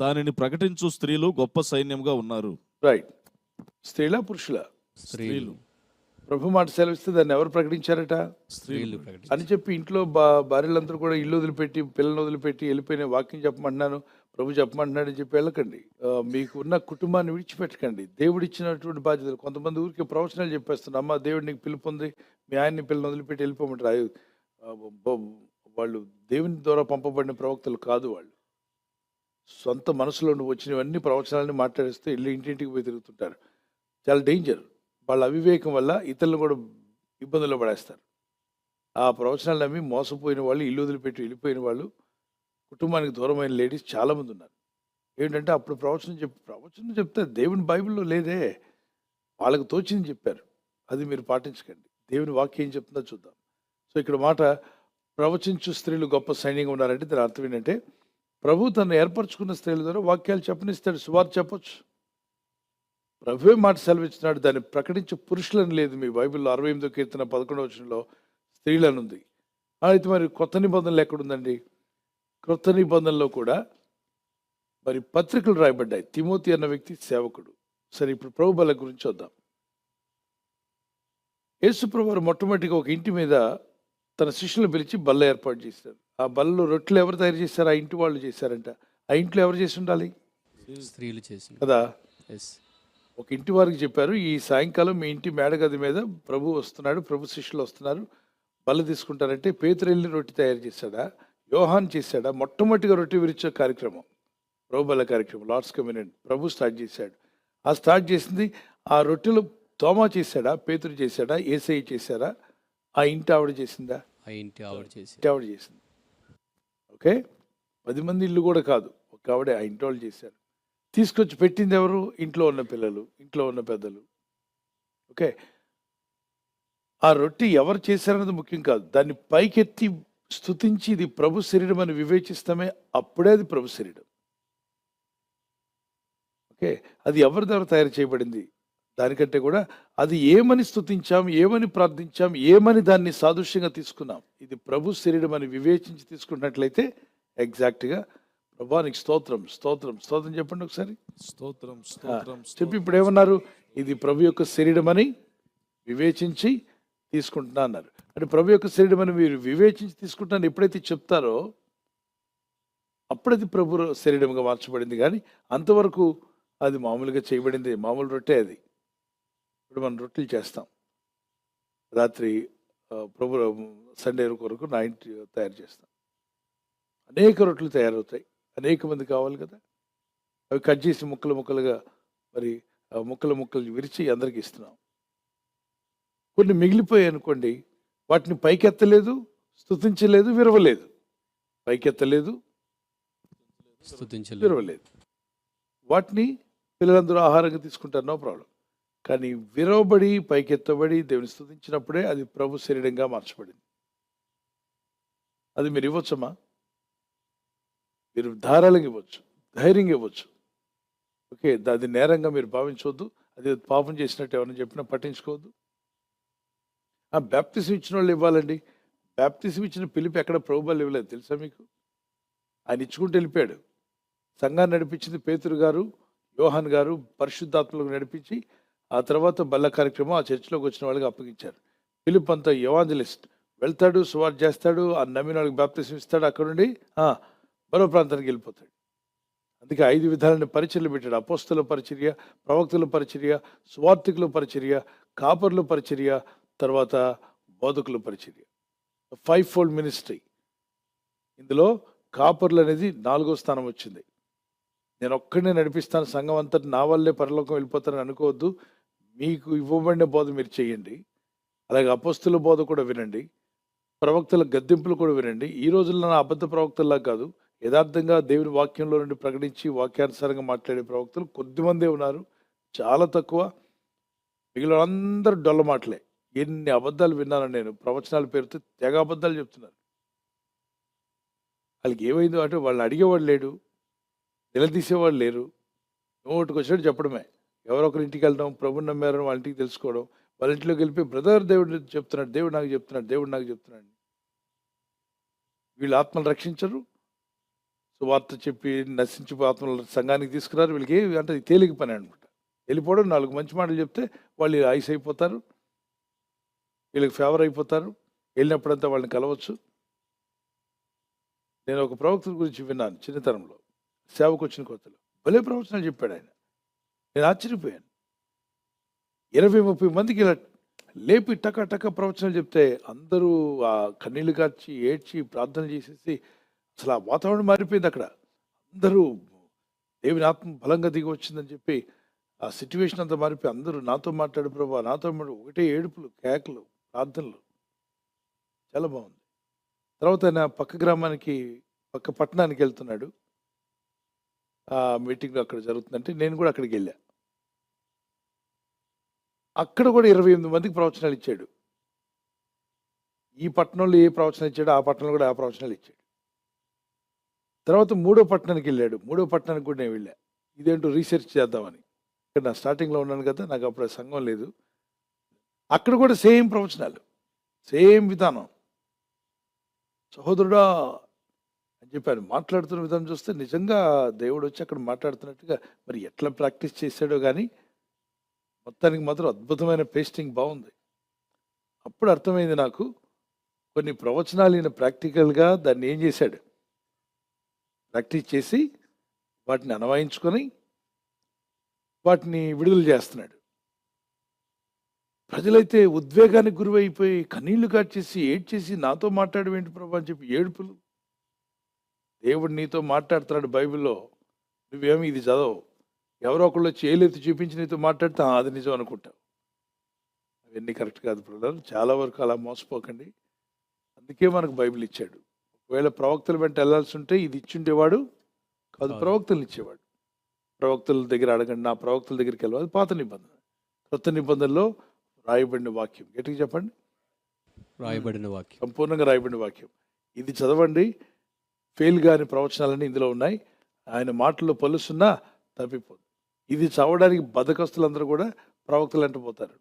దానిని ప్రకటించు స్త్రీలు గొప్ప సైన్యంగా ఉన్నారు. రైట్. స్త్రీలా పురుషులా? స్త్రీలు. ప్రభు మాట సెలవిస్తే దాన్ని ఎవరు ప్రకటించారట? స్త్రీలు అని చెప్పి ఇంట్లో భార్యలందరూ కూడా ఇల్లు వదిలిపెట్టి పిల్లల్ని వదిలిపెట్టి వెళ్ళిపోయిన వాక్యం చెప్పమంటున్నాను, ప్రభు చెప్పమంటున్నాడు అని చెప్పి వెళ్ళకండి. మీకు ఉన్న కుటుంబాన్ని విడిచిపెట్టకండి. దేవుడు ఇచ్చినటువంటి బాధ్యతలు. కొంతమంది ఊరికి ప్రవచనాలు చెప్పేస్తున్నారు, అమ్మ దేవుడు నీకు పిలుపు ఉంది, మీ ఆయన్ని పిల్లల్ని వదిలిపెట్టి వెళ్ళిపోమంటారు. వాళ్ళు దేవుని ద్వారా పంపబడిన ప్రవక్తలు కాదు. వాళ్ళు సొంత మనసులో వచ్చినవన్నీ ప్రవచనాలని మాట్లాడిస్తే ఇంటింటికి పోయి తిరుగుతుంటారు. చాలా డేంజర్. వాళ్ళ అవివేకం వల్ల ఇతరులను కూడా ఇబ్బందుల్లో పడేస్తారు. ఆ ప్రవచనాలు నమ్మి మోసపోయిన వాళ్ళు, ఇల్లు వదిలిపెట్టి వెళ్ళిపోయిన వాళ్ళు, కుటుంబానికి దూరమైన లేడీస్ చాలామంది ఉన్నారు. ఏంటంటే అప్పుడు ప్రవచనం చెప్తే దేవుని బైబిల్లో లేదే, వాళ్ళకు తోచింది చెప్పారు. అది మీరు పాటించకండి. దేవుని వాక్యం ఏం చెప్తుందో చూద్దాం. సో ఇక్కడ మాట ప్రవచించు స్త్రీలు గొప్ప సైన్యంగా ఉన్నారంటే దాని అర్థం ఏంటంటే, ప్రభు తను ఏర్పరచుకున్న స్త్రీల ద్వారా వాక్యాలు చెప్పనిస్తాడు, సువార్త చెప్పొచ్చు. ప్రభువే మాట సెలవిచ్చినాడు, దాన్ని ప్రకటించే పురుషులను లేదు. మీ బైబిల్లో 68వ కీర్తన 11వ వచనంలో స్త్రీలను ఉంది. అయితే మరి కొత్త నిబంధనలు ఎక్కడుందండి? కొత్త నిబంధనలో కూడా మరి పత్రికలు రాయబడ్డాయి. తిమోతి అన్న వ్యక్తి సేవకుడు. సరే, ఇప్పుడు ప్రభు బల గురించి వద్దాం. యేసు ప్రభు వారు మొట్టమొదటిగా ఒక ఇంటి మీద తన శిష్యులను పిలిచి బల్ల ఏర్పాటు చేశారు. ఆ బల్లలో రొట్టెలు ఎవరు తయారు చేశారు? ఆ ఇంటి వాళ్ళు చేశారంట. ఆ ఇంట్లో ఎవరు చేసి ఉండాలి? స్త్రీలు చేసి కదా. ఒక ఇంటి వారికి చెప్పారు, ఈ సాయంకాలం మీ ఇంటి మేడగది మీద ప్రభు వస్తున్నాడు, ప్రభు శిష్యులు వస్తున్నారు, బల్ల తీసుకుంటారంటే పేతురు వెళ్ళి రొట్టె తయారు చేశాడా? యోహాన్ చేశాడా? మొట్టమొదటిగా రొట్టె విరిచే కార్యక్రమం ప్రభు బల్ల కార్యక్రమం, లార్డ్స్ కమ్యూనియన్ ప్రభు స్టార్ట్ చేశాడు. ఆ స్టార్ట్ చేసింది ఆ రొట్టెలు తోమా చేశాడా? పేతురు చేశాడా? యేసయ్య చేశారా? ఆ ఇంటి ఆవిడ చేసిందా? ఆ ఇంటి ఆవిడ చేసింది. ఓకే, 10 మంది ఇల్లు కూడా కాదు, ఒక ఆవిడే ఆ ఇంటి వాళ్ళు చేశారు. తీసుకొచ్చి పెట్టింది ఎవరు? ఇంట్లో ఉన్న పిల్లలు, ఇంట్లో ఉన్న పెద్దలు. ఓకే, ఆ రొట్టె ఎవరు చేశారన్నది ముఖ్యం కాదు, దాన్ని పైకెత్తి స్తుతించి ఇది ప్రభు శరీరం అని వివేచిస్తామే, అప్పుడే అది ప్రభు శరీరం. ఓకే, అది ఎవరి ద్వారా తయారు చేయబడింది? దానికంటే కూడా అది ఏమని స్తుతించాం, ఏమని ప్రార్థించాం, ఏమని దాన్ని సాదృశ్యంగా తీసుకున్నాం, ఇది ప్రభు శరీరం అని వివేచించి తీసుకున్నట్లయితే ఎగ్జాక్ట్గా ప్రభానికి స్తోత్రం స్తోత్రం స్తోత్రం చెప్పండి ఒకసారి. స్తోత్రం స్తోత్రం చెప్పి ఇప్పుడు ఏమన్నారు? ఇది ప్రభు యొక్క శరీరం అని వివేచించి తీసుకుంటున్నా అన్నారు. అంటే ప్రభు యొక్క శరీరం అని మీరు వివేచించి తీసుకుంటున్నాను ఎప్పుడైతే చెప్తారో అప్పుడది ప్రభు శరీరంగా మార్చబడింది. కానీ అంతవరకు అది మామూలుగా చేయబడింది, మామూలు రొట్టె అది. ఇప్పుడు మనం రొట్టెలు చేస్తాం రాత్రి, ప్రభు సండే కొరకు నైట్ తయారు చేస్తాం. అనేక రొట్టెలు తయారవుతాయి, అనేక మంది కావాలి కదా. అవి కట్ చేసి ముక్కలు ముక్కలుగా మరి ముక్కలు ముక్కలు విరిచి అందరికి ఇస్తున్నాం. కొన్ని మిగిలిపోయాయి అనుకోండి, వాటిని పైకెత్తలేదు, స్తుతించలేదు, విరవలేదు. పైకెత్తలేదు, స్తుతించలేదు. విరవలేదు. వాటిని పిల్లలందరూ ఆహారంగా తీసుకుంటారు, నో ప్రాబ్లం. కానీ విరవబడి పైకెత్తబడి దేవుని స్తుతించినప్పుడే అది ప్రభు శరీరంగా మార్చబడింది. అది మీరు ఇవ్వచ్చమ్మా, మీరు ధారాళంగా ఇవ్వచ్చు, ధైర్యంగా ఇవ్వచ్చు. ఓకే, అది నేరంగా మీరు భావించవద్దు, అది పాపం చేసినట్టు ఎవరైనా చెప్పినా పట్టించుకోవద్దు. బ్యాప్టిజం ఇచ్చిన వాళ్ళు ఇవ్వాలండి. బ్యాప్టిజం ఇచ్చిన పిలుపు ఎక్కడ ప్రభువులు ఇవ్వలేదు తెలుసా మీకు? ఆయన ఇచ్చుకుంటూ వెళ్ళిపోయాడు. సంఘాన్ని నడిపించింది పేతురు గారు, యోహాన్ గారు పరిశుద్ధాత్మలకు నడిపించి ఆ తర్వాత బల్ల కార్యక్రమం ఆ చర్చిలోకి వచ్చిన వాళ్ళకి అప్పగించారు. పిలుపు అంతా ఎవాంజలిస్ట్, వెళ్తాడు, సువార్త చేస్తాడు, ఆ నమ్మిన వాళ్ళకి బ్యాప్టిజం ఇస్తాడు, అక్కడ నుండి మరో ప్రాంతానికి వెళ్ళిపోతాడు. అందుకే 5 విధాలైన పరిచర్యలు పెట్టాడు. అపోస్తల పరిచర్య, ప్రవక్తల పరిచర్య, సువార్థికుల పరిచర్య, కాపర్ల పరిచర్య, తర్వాత బోధకుల పరిచర్య. 5-fold ministry. ఇందులో కాపర్లు అనేది 4వ స్థానం వచ్చింది. నేను ఒక్కడినే నడిపిస్తాను సంఘం అంతటి, నా వల్లే పరలోకం వెళ్ళిపోతానని అనుకోవద్దు. మీకు ఇవ్వబడిన బోధ మీరు చేయండి. అలాగే అపోస్తుల బోధ కూడా వినండి, ప్రవక్తల గద్దింపులు కూడా వినండి. ఈ రోజుల్లో నా అబద్ధ ప్రవక్తల్లా కాదు, యథార్థంగా దేవుని వాక్యంలో నుండి ప్రకటించి వాక్యానుసారంగా మాట్లాడే ప్రవక్తలు కొద్దిమందే ఉన్నారు, చాలా తక్కువ. మిగిలిన అందరూ డొల్ల మాటలే. ఎన్ని అబద్ధాలు విన్నాను నేను, ప్రవచనాల పేరుతో తెగ అబద్ధాలు చెప్తున్నారు. వాళ్ళకి ఏమైందో అంటే వాళ్ళని అడిగేవాడు లేడు, నిలదీసేవాళ్ళు లేరు. నోటికి వచ్చినట్టు చెప్పడమే. ఎవరొకరి ఇంటికి వెళ్ళడం, ప్రభుని నమ్మారని వాళ్ళ ఇంటికి తెలుసుకోవడం, వాళ్ళ ఇంట్లోకి వెళ్ళిపోయి బ్రదర్ దేవుడు చెప్తున్నాడు, దేవుడు నాకు చెప్తున్నాడు, దేవుడు నాకు చెప్తున్నాడు. వీళ్ళు ఆత్మలు రక్షించరు, సువార్త చెప్పి నశించిపోయి ఆత్మలు సంఘానికి తీసుకురారు. వీళ్ళకి అంటే తేలిక పని అనమాట. వెళ్ళిపోవడం, 4 మంచి మాటలు చెప్తే వాళ్ళు ఐస్ అయిపోతారు, వీళ్ళకి ఫేవర్ అయిపోతారు, వెళ్ళినప్పుడంతా వాళ్ళని కలవచ్చు. నేను ఒక ప్రవక్త గురించి విన్నాను చిన్నతనంలో, సేవకు వచ్చిన కొత్తలో. భలే ప్రవచనాలు చెప్పాడు ఆయన. నేను ఆశ్చర్యపోయాను. 20-30 మందికి ఇలా లేపి టక టక ప్రవచనాలు చెప్తే అందరూ ఆ కన్నీళ్లు కార్చి ఏడ్చి ప్రార్థన చేసేసి అసలు ఆ వాతావరణం మారిపోయింది అక్కడ. అందరూ దేవుని ఆత్మ బలంగా దిగి వచ్చిందని చెప్పి ఆ సిచ్యువేషన్ అంతా మారిపోయి అందరూ నాతో మాట్లాడు ప్రభా, నాతో ఒకటే ఏడుపులు, కేకలు, ప్రార్థనలు. చాలా బాగుంది. తర్వాత ఆయన పక్క గ్రామానికి, పక్క పట్టణానికి వెళ్తున్నాడు. ఆ మీటింగ్ అక్కడ జరుగుతుందంటే నేను కూడా అక్కడికి వెళ్ళా. అక్కడ కూడా 28 మందికి ప్రవచనాలు ఇచ్చాడు. ఈ పట్టణంలో ఏ ప్రవచనం ఇచ్చాడు, ఆ పట్టణంలో కూడా ఆ ప్రవచనాలు ఇచ్చాడు. తర్వాత 3వ పట్టణానికి వెళ్ళాడు. 3వ పట్టణానికి కూడా నేను వెళ్ళా, ఇదేంటో రీసెర్చ్ చేద్దామని. ఇక్కడ నా స్టార్టింగ్లో ఉన్నాను కదా, నాకు అప్పుడు సంఘం లేదు. అక్కడ కూడా సేమ్ ప్రవచనాలు, సేమ్ విధానం. సహోదరుడా అని చెప్పాను. మాట్లాడుతున్న విధానం చూస్తే నిజంగా దేవుడు వచ్చి అక్కడ మాట్లాడుతున్నట్టుగా, మరి ఎట్లా ప్రాక్టీస్ చేశాడో కానీ మొత్తానికి మాత్రం అద్భుతమైన పేస్టింగ్ బాగుంది. అప్పుడు అర్థమైంది నాకు, కొన్ని ప్రవచనాలు ఈయన ప్రాక్టికల్గా దాన్ని ఏం చేశాడు, ప్రాక్టీస్ చేసి వాటిని అన్వయించుకొని వాటిని విడుదల చేస్తున్నాడు. ప్రజలైతే ఉద్వేగానికి గురైపోయి కన్నీళ్లు కార్చేసి ఏడ్చేసి నాతో మాట్లాడవేంటి ప్రభు అని చెప్పి ఏడుపులు. దేవుడు నీతో మాట్లాడుతున్నాడు బైబిల్లో, నువ్వేమి ఇది చదవవు. ఎవరో ఒకళ్ళు వచ్చి ఏలెత్తి చూపించి నీతో మాట్లాడితే అది నిజం అనుకుంటావు. అవన్నీ కరెక్ట్ కాదు బ్రదర్, చాలా వరకు అలా మోసపోకండి. అందుకే మనకు బైబిల్ ఇచ్చాడు. ఒకవేళ ప్రవక్తల వెంట వెళ్ళాల్సి ఉంటే ఇది ఇచ్చుండేవాడు కాదు, ప్రవక్తలు ఇచ్చేవాడు. ప్రవక్తల దగ్గర అడగండి, నా ప్రవక్తల దగ్గరికి వెళ్ళాలి. అది పాత నిబంధన. కొత్త నిబంధనలో రాయబడిన వాక్యం. గట్టిగా చెప్పండి, రాయబడిన వాక్యం, సంపూర్ణంగా రాయబడిన వాక్యం. ఇది చదవండి. ఫెయిల్ కాని ప్రవచనాలన్నీ ఇందులో ఉన్నాయి. ఆయన మాటల్లో పలుసున్నా తప్పిపోదు. ఇది చదవడానికి బద్ధకస్తులందరూ కూడా ప్రవక్తలు అంటపోతారు.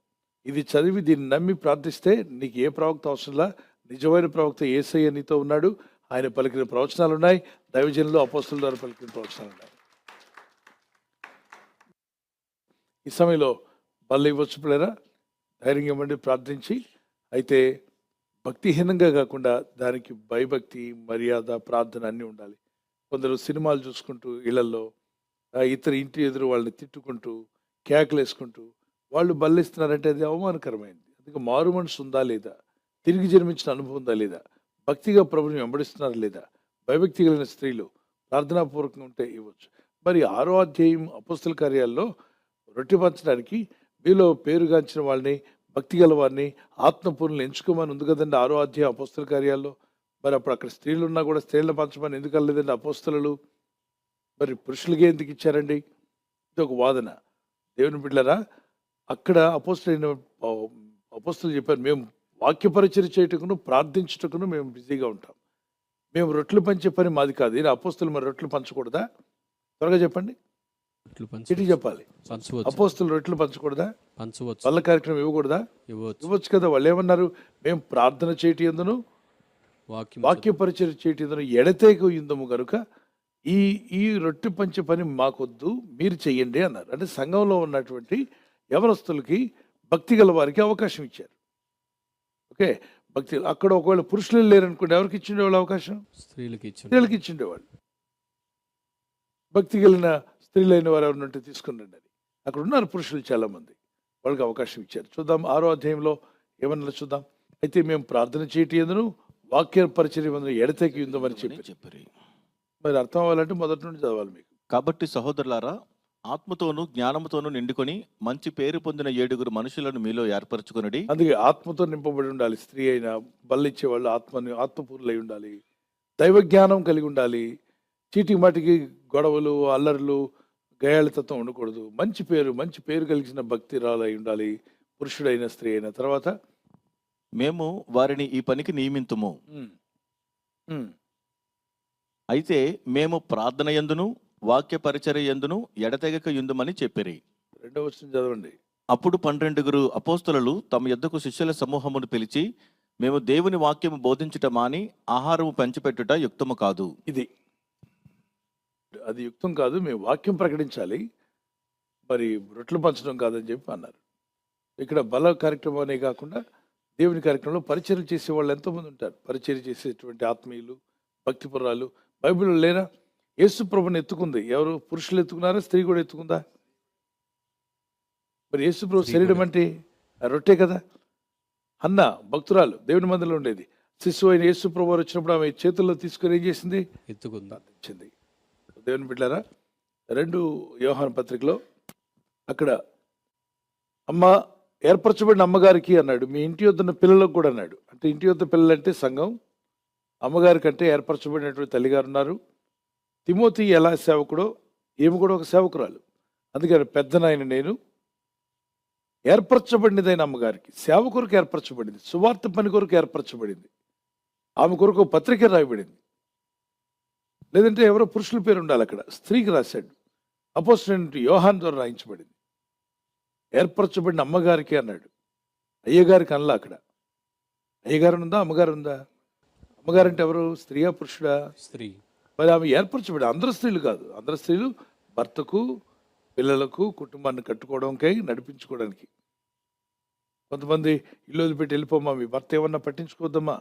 ఇది చదివి దీన్ని నమ్మి ప్రార్థిస్తే నీకు ఏ ప్రవక్త అవసరంలా, నిజమైన ప్రవక్త యేసయ్య నీతో ఉన్నాడు. ఆయన పలికిన ప్రవచనాలు ఉన్నాయి. దైవజనులు అపోస్తలుల ద్వారా పలికిన ప్రవచనాలు ఉన్నాయి. ఈ సమయంలో బల్ల ఇవ్వచ్చు పిల్లరా, ధైర్యంగా ఇవ్వండి ప్రార్థించి. అయితే భక్తిహీనంగా కాకుండా దానికి భయభక్తి, మర్యాద, ప్రార్థన అన్నీ ఉండాలి. కొందరు సినిమాలు చూసుకుంటూ ఇళ్లలో ఇతర ఇంటి ఎదురు వాళ్ళని తిట్టుకుంటూ కేకలేసుకుంటూ వాళ్ళు బల్లిస్తున్నారంటే అది అవమానకరమైంది. అందుకే మారు మనసు ఉందా లేదా, తిరిగి జన్మించిన అనుభవం ఉందా లేదా, భక్తిగా ప్రభుని వెంబడిస్తున్నారా లేదా, భయభక్తి కలిగిన స్త్రీలు ప్రార్థనాపూర్వకంగా ఉంటే ఇవ్వచ్చు. మరి 6వ అధ్యాయం అపోస్తల కార్యాల్లో రొట్టె పంచడానికి మీలో పేరుగాంచిన వాళ్ళని, భక్తి గల వారిని, ఆత్మపూర్ణులను ఎంచుకోమని ఉంది కదండి 6వ అధ్యాయం అపోస్తల కార్యాల్లో. మరి అప్పుడు అక్కడ స్త్రీలు ఉన్నా కూడా స్త్రీలను పంచమని ఎందుకు అనలేదండి అపోస్తలు? మరి పురుషులకే ఎందుకు ఇచ్చారండి? ఇది ఒక వాదన. దేవుని బిడ్డలారా, అక్కడ అపోస్తలు చెప్పారు, మేము వాక్యపరిచర్య చేయటకును ప్రార్థించుటకును మేము బిజీగా ఉంటాం. మేము రొట్టెలు పంచే పని మాది కాదు. ఈయన అపోస్తలు మరి రొట్టెలు పంచకూడదా? త్వరగా చెప్పండి. చిటి చెప్పాలి. అపోస్తలు రొట్టెలు పంచకూడదా? వల్ల కార్యక్రమం ఇవ్వకూడదా? ఇవ్వచ్చు కదా. వాళ్ళు ఏమన్నారు? మేము ప్రార్థన చేయటి ఎందును వాక్య పరిచయం చేయటి ఎందును ఎడతేక యుందము కనుక ఈ రొట్టె పంచే పని మాకొద్దు, మీరు చెయ్యండి అన్నారు. అంటే సంఘంలో ఉన్నటువంటి యవనస్తులకి, భక్తి గల వారికి అవకాశం ఇచ్చారు. ఓకే, భక్తి అక్కడ ఒకవేళ పురుషులు లేరనుకోండి, ఎవరికి ఇచ్చిండేవాళ్ళు అవకాశం? స్త్రీలకి ఇచ్చిండేవాళ్ళు. భక్తి కలిగిన స్త్రీలైన వారు ఎవరినంటే తీసుకురండి అని. అక్కడ ఉన్నారు పురుషులు చాలామంది, వాళ్ళకి అవకాశం ఇచ్చారు. చూద్దాం 6వ అధ్యాయంలో ఏమన్నా చూద్దాం. అయితే మేము ప్రార్థన చేయటి ఎందును వాక్య పరిచర్య ఎందును ఎడతెకి ఉందామని చెప్పారు. మరి అర్థం అవ్వాలంటే మొదటి నుండి చదవాలి మీకు. కాబట్టి సహోదరులారా, ఆత్మతోనూ జ్ఞానముతోనూ నిండుకొని మంచి పేరు పొందిన 7 మనుషులను మీలో ఏర్పరచుకొనుడి. అందుకే ఆత్మతో నింపబడి ఉండాలి. స్త్రీ అయినా బల్లిచ్చే వాళ్ళు ఆత్మపూర్లై ఉండాలి. దైవ జ్ఞానం కలిగి ఉండాలి. చీటికి మాటికి గొడవలు, అల్లర్లు, గయాళితత్వం ఉండకూడదు. మంచి పేరు కలిగిన భక్తిరాలై ఉండాలి, పురుషుడైన స్త్రీ అయిన. తర్వాత మేము వారిని ఈ పనికి నియమింతుము. అయితే మేము ప్రార్థన యందును వాక్య పరిచర్య యందును ఎడతెగక యుందుమని చెప్పిరి. 2వ వచనం చదవండి. అప్పుడు 12 అపోస్తలులు తమ యొద్దకు శిష్యుల సమూహమును పిలిచి, మేము దేవుని వాక్యము బోధించుట మాని ఆహారము పంచిపెట్టుట యుక్తము కాదు. అది యుక్తం కాదు, మేము వాక్యం ప్రకటించాలి, మరి రొట్టెలు పంచడం కాదని చెప్పి అన్నారు. ఇక్కడ బల కార్యక్రమం అనే కాకుండా దేవుని కార్యక్రమంలో పరిచర్య చేసే వాళ్ళు ఎంతోమంది ఉంటారు. పరిచర్య చేసేటువంటి ఆత్మీయులు, భక్తిపురాలు బైబిల్లో లేరా? యేసు ప్రభుని ఎత్తుకుంది ఎవరు? పురుషులు ఎత్తుకున్నారా? స్త్రీ కూడా ఎత్తుకుందా? మరి యేసు ప్రభు శరీరం అంటే రొట్టె కదా. అన్న భక్తురాలు దేవుని మందిలో ఉండేది. శిశువు అయిన యేసు ప్రభు వారు వచ్చినప్పుడు ఆమె చేతుల్లో తీసుకొని ఏం చేసింది? ఎత్తుకుంది. దేవుని బిడ్డలారా, 2 యోహాను పత్రికలో అక్కడ అమ్మ ఏర్పరచబడిన అమ్మగారికి అన్నాడు, మీ ఇంటి వద్ద పిల్లలకు కూడా అన్నాడు. అంటే ఇంటి వద్ద పిల్లలంటే సంఘం, అమ్మగారి కంటే ఏర్పరచబడినటువంటి తల్లిగారు ఉన్నారు. తిమోతి ఎలా సేవకుడో ఏమి కూడా ఒక సేవకురాలు. అందుకని పెద్దనాయన నేను ఏర్పరచబడినదైన అమ్మగారికి సేవ కొరకు ఏర్పరచబడింది, సువార్త పని కొరకు ఏర్పరచబడింది. ఆమె కొరకు పత్రిక రాయబడింది. లేదంటే ఎవరో పురుషుల పేరు ఉండాలి, అక్కడ స్త్రీకి రాశాడు. అపోస్తలుడైన యోహాను ద్వారా రాయించబడింది. ఏర్పరచబడిన అమ్మగారికి అన్నాడు, అయ్యగారికి అనలా. అక్కడ అయ్యగారు ఉందా, అమ్మగారు ఉందా? అమ్మగారంటే ఎవరు? స్త్రీయా పురుషుడా? స్త్రీ. మరి ఆమె ఏర్పరచబడి, అందరు స్త్రీలు కాదు, అందరు స్త్రీలు భర్తకు, పిల్లలకు, కుటుంబాన్ని కట్టుకోవడానికై, నడిపించుకోవడానికి. కొంతమంది ఇల్లు వదిలిపెట్టి వెళ్ళిపోమ్మా, మీ భర్త ఏమన్నా పట్టించుకోవద్దమ్మా,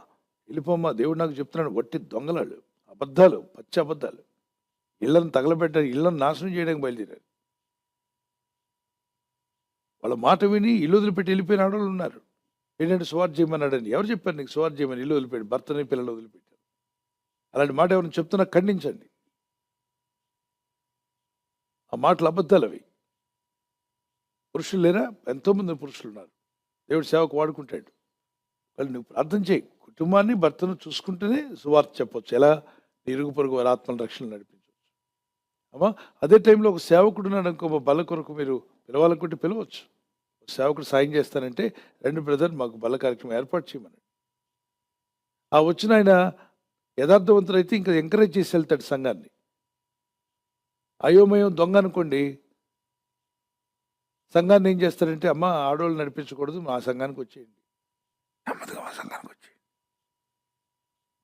వెళ్ళిపోమ్మా, దేవుడు నాకు చెప్తున్నాడు. వట్టి దొంగలాళ్ళు, అబద్ధాలు, పచ్చి అబద్ధాలు. ఇళ్లను తగలబెట్టారు, ఇళ్లను నాశనం చేయడానికి బయలుదేరారు. వాళ్ళ మాట విని ఇల్లు వదిలిపెట్టి వెళ్ళిపోయిన ఆడవాళ్ళు ఉన్నారు. ఏంటంటే సువార్త చేయమన్నాడని. ఎవరు చెప్పారు నీకు సువార్త చేయమని? ఇల్లు వదిలిపెట్టి భర్తని పిల్లలు వదిలిపెట్టారు. అలాంటి మాట ఎవరిని చెప్తున్నా ఖండించండి. ఆ మాటలు అబద్ధాలు అవి. పురుషులు లేరా? ఎంతోమంది పురుషులు ఉన్నారు. దేవుడు సేవకు వాడుకుంటాడు. వాళ్ళు నువ్వు ప్రార్థన చేయి, కుటుంబాన్ని భర్తను చూసుకుంటేనే సువార్త చెప్పొచ్చు. ఎలా? నీ ఇరుగు పొరుగు వారి ఆత్మల రక్షణ నడిపించవచ్చు. అమ్మా, అదే టైంలో ఒక సేవకుడు ఉన్నాడు అనుకో, బల కొరకు మీరు పిలవాలనుకుంటే పిలవచ్చు. సేవకుడు సాయం చేస్తానంటే, 2 బ్రదర్ మాకు బల కార్యక్రమం ఏర్పాటు చేయమన్నాడు. ఆ వచ్చిన ఆయన యథార్థవంతులైతే ఇంకా ఎంకరేజ్ చేసి వెళ్తాడు సంఘాన్ని. అయోమయం దొంగ అనుకోండి, సంఘాన్ని ఏం చేస్తారంటే, అమ్మ ఆడవాళ్ళు నడిపించకూడదు, మా సంఘానికి వచ్చేయండి, నెమ్మదిగా మా సంఘానికి వచ్చేయండి.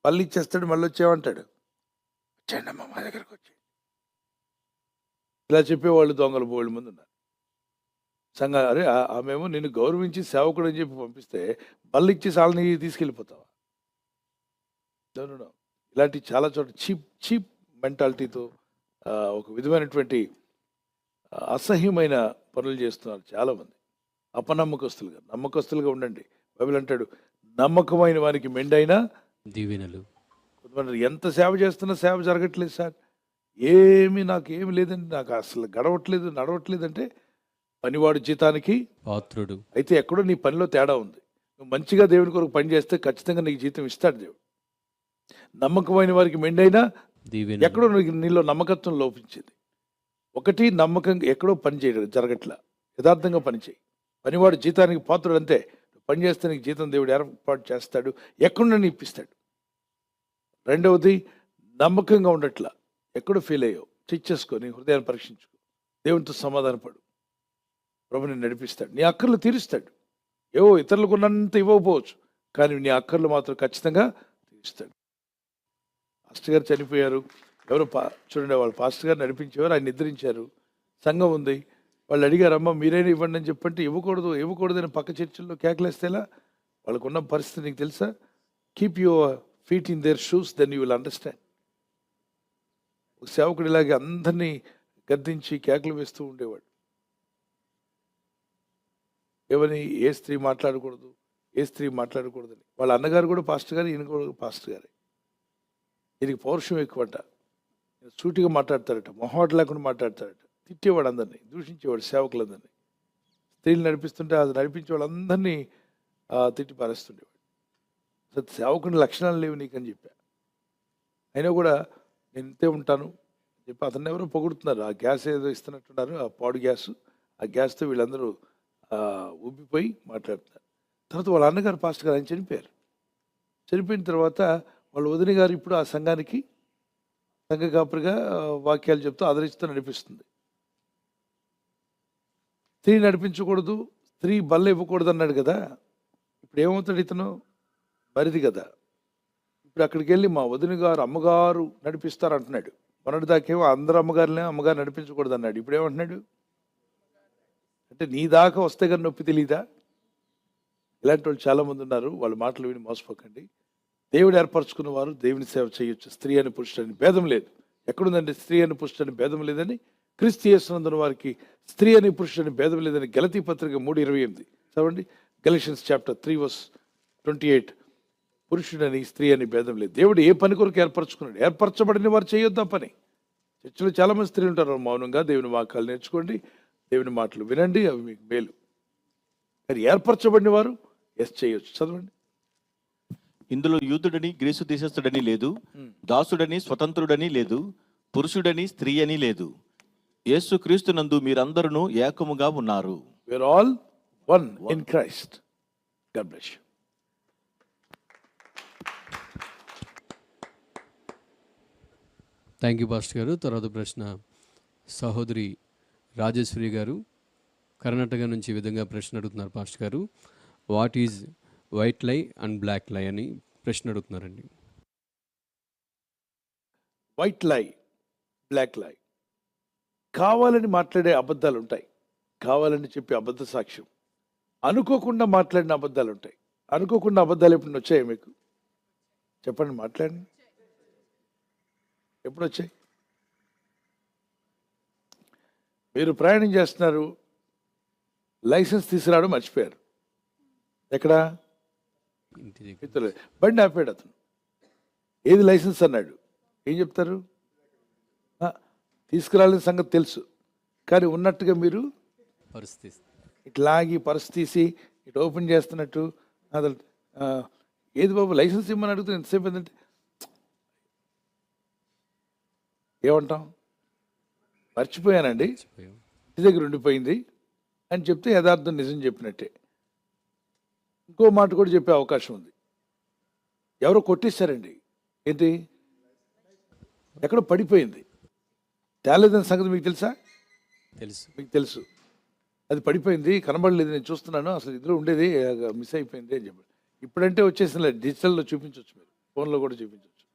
పళ్ళు ఇచ్చేస్తాడు, మళ్ళీ వచ్చేయమంటాడు, వచ్చేయండి అమ్మ మా దగ్గరకు వచ్చేయండి. ఇలా చెప్పేవాళ్ళు దొంగలు బోళ్ళు మంది ఉన్నారు. సంఘ అరే ఆమెమో నిన్ను గౌరవించి సేవకుడు అని చెప్పి పంపిస్తే బళ్ళు ఇచ్చి సాలని తీసుకెళ్ళిపోతావా? నో. ఇలాంటి చాలా చోట్ల చీప్ మెంటాలిటీతో ఒక విధమైనటువంటి అసహ్యమైన పనులు చేస్తున్నారు చాలామంది. అపనమ్మకస్తులుగా, నమ్మకస్తులుగా ఉండండి. బైబిల్ అంటాడు, నమ్మకమైన వారికి మెండైనా దీవెనలు. కొంతమంది ఎంత సేవ చేస్తున్నా సేవ జరగట్లేదు సార్, నాకు ఏమి లేదండి, నాకు అసలు గడవట్లేదు నడవట్లేదు అంటే పనివాడు జీతానికి పాత్రుడు. అయితే ఎక్కడో నీ పనిలో తేడా ఉంది. నువ్వు మంచిగా దేవుని కొరకు పని చేస్తే ఖచ్చితంగా నీకు జీతం ఇస్తాడు దేవుడు. నమ్మకమైన వారికి మెండైనా దీవెనలు. ఎక్కడో నీలో నమ్మకత్వం లోపించింది. ఒకటి, నమ్మకంగా ఎక్కడో పని చేయడం జరగట్లా, యథార్థంగా పని చేయి. పనివాడు జీతానికి పాత్రుడు అంతే. పని చేస్తే నీకు జీతం దేవుడు ఏర్పాటు చేస్తాడు, ఎక్కడున్నా ఇప్పిస్తాడు. రెండవది, నమ్మకంగా ఉండట్లా, ఎక్కడో ఫెయిల్ అయ్యావు, చెక్ చేసుకొని హృదయాన్ని పరీక్షించుకో, దేవునితో సమాధానపడు, ప్రభు నిన్ను నడిపిస్తాడు, నీ అక్కర్లు తీరుస్తాడు. ఏవో ఇతరులకు ఉన్నంత ఇవ్వకపోవచ్చు, కానీ నీ అక్కర్లు మాత్రం ఖచ్చితంగా తీరుస్తాడు. పాస్టర్ గారు చనిపోయారు, ఎవరు చూడండి, వాళ్ళు పాస్టర్ గారు నడిపించేవారు, ఆయన నిద్రించారు. సంఘం ఉంది, వాళ్ళు అడిగారు, అమ్మ మీరైనా ఇవ్వండి అని చెప్పంటే ఇవ్వకూడదు అని పక్క చర్చిల్లో కేకలేస్తేలా? వాళ్ళకున్న పరిస్థితి నీకు తెలుసా? Keep your feet in their shoes, then you will understand. ఒక సేవకుడు ఇలాగే అందరినీ గద్దించి కేకలు వేస్తూ ఉండేవాడు. ఏమని? ఏ స్త్రీ మాట్లాడకూడదని. వాళ్ళ అన్నగారు కూడా పాస్టర్ గారు, ఈయన కూడా పాస్టర్ గారే. దీనికి పౌరుషం ఎక్కువంట, సూటిగా మాట్లాడతాడట, మొహమాట లేకుండా మాట్లాడతాడట. తిట్టేవాడు అందరినీ, దూషించేవాడు సేవకులందరినీ. స్త్రీలు నడిపిస్తుంటే అది నడిపించే వాళ్ళందరినీ తిట్టి పారేస్తుండేవాడు. అసలు సేవకుని లక్షణాలు లేవు నీకని చెప్పా. అయినా కూడా నేను ఇంతే ఉంటాను చెప్పి అతన్ని ఎవరో పొగుడుతున్నారు. ఆ గ్యాస్ ఏదో ఇస్తున్నట్టున్నారు, ఆ పాడు గ్యాస్, ఆ గ్యాస్తో వీళ్ళందరూ ఉబ్బిపోయి మాట్లాడుతున్నారు. తర్వాత వాళ్ళ అన్నగారు పాస్టర్ గారు ఆయన చనిపోయారు. చనిపోయిన తర్వాత వాళ్ళ వదిన గారు ఇప్పుడు ఆ సంఘానికి సంఘ కాపురిగా వాక్యాలు చెప్తూ ఆదరిస్తూ నడిపిస్తుంది. స్త్రీ నడిపించకూడదు, స్త్రీ బల్ల ఇవ్వకూడదు అన్నాడు కదా, ఇప్పుడు ఏమవుతాడు ఇతను? మరిది కదా. ఇప్పుడు అక్కడికి వెళ్ళి మా వదిన గారు అమ్మగారు నడిపిస్తారు అంటున్నాడు. మొన్నటి దాకేమో అందరు అమ్మగారు నడిపించకూడదు అన్నాడు. ఇప్పుడు ఏమంటున్నాడు అంటే, నీ దాకా వస్తే కానీ నొప్పి తెలీదా? ఇలాంటి వాళ్ళు చాలామంది ఉన్నారు. వాళ్ళ మాటలు విని మోసపోకండి. దేవుడు ఏర్పరచుకున్న వారు దేవుని సేవ చేయొచ్చు. స్త్రీ అని పురుషుడని భేదం లేదు. ఎక్కడుందండి స్త్రీ అని పురుషుడని భేదం లేదని? క్రీస్తు యేసునందున వారికి స్త్రీ అని పురుషుడని భేదం లేదని గలతీ పత్రిక 3:28 చదవండి. గెలషియన్స్ చాప్టర్ 3:28. పురుషుడని స్త్రీ అని భేదం లేదు. దేవుడు ఏ పని కొరకు ఏర్పరచుకున్నాడు? ఏర్పరచబడిన వారు చేయొద్దు ఆ పని. చర్చలో చాలామంది స్త్రీలు ఉంటారు. మౌనంగా దేవుని వాక్యాలు నేర్చుకోండి, దేవుని మాటలు వినండి, అవి మీకు మేలు. కానీ ఏర్పరచబడిన వారు చేయొచ్చు. చదవండి. ఇందులో యూదుడని గ్రీసు దేశస్థుడని లేదు, దాసుడని స్వతంత్రుడని లేదు, పురుషుడని స్త్రీ అని లేదు, యేసు క్రీస్తునందు మీరందరూ ఏకముగా ఉన్నారు. We are all one in Christ. God bless you. Thank you pastor గారు. తర్వాత ప్రశ్న సహోదరి రాజేశ్వరి గారు కర్ణాటక నుంచి ఈ విధంగా ప్రశ్న అడుగుతున్నారు. పాస్టర్ గారు, వాట్ ఈజ్ వైట్ లై అండ్ బ్లాక్ లై అని ప్రశ్న అడుగుతున్నారండి. వైట్ లై, బ్లాక్ లై. కావాలని మాట్లాడే అబద్ధాలు ఉంటాయి, కావాలని చెప్పే అబద్ధ సాక్ష్యం. అనుకోకుండా మాట్లాడిన అబద్ధాలు ఉంటాయి. అనుకోకుండా అబద్ధాలు ఎప్పుడు వచ్చాయి మీకు? చెప్పండి, మాట్లాడండి. ఎప్పుడు వచ్చాయి? మీరు ప్రయాణం చేస్తున్నారు, లైసెన్స్ తీసుకురావడం మర్చిపోయారు. ఎక్కడ? ఇంటి దగ్గర. బండి ఆపాడు అతను. ఏది లైసెన్స్ అన్నాడు. ఏం చెప్తారు? తీసుకురాలని సంగతి తెలుసు, కానీ ఉన్నట్టుగా మీరు పరిస్థితి ఇట్లాగి పర్స్ తీసి ఇటు ఓపెన్ చేస్తున్నట్టు అసలు ఏది బాబు లైసెన్స్ ఇమ్మని అడుగుతున్నా ఎంతసేపు ఏంటంటే ఏమంటాం? మర్చిపోయానండి, ఇంటి దగ్గర ఉండిపోయింది అని చెప్తే యథార్థం నిజం చెప్పినట్టే. ఇంకో మాట కూడా చెప్పే అవకాశం ఉంది. ఎవరో కొట్టేశారండి, ఏంటి? ఎక్కడో పడిపోయింది. తేలేదని సంగతి మీకు తెలుసా? తెలుసు. మీకు తెలుసు. అది పడిపోయింది, కనబడలేదు, నేను చూస్తున్నాను, అసలు ఇందులో ఉండేది మిస్ అయిపోయింది అని చెప్పారు. ఇప్పుడంటే వచ్చేసింది, డిజిటల్లో చూపించవచ్చు, మీరు ఫోన్లో కూడా చూపించవచ్చు.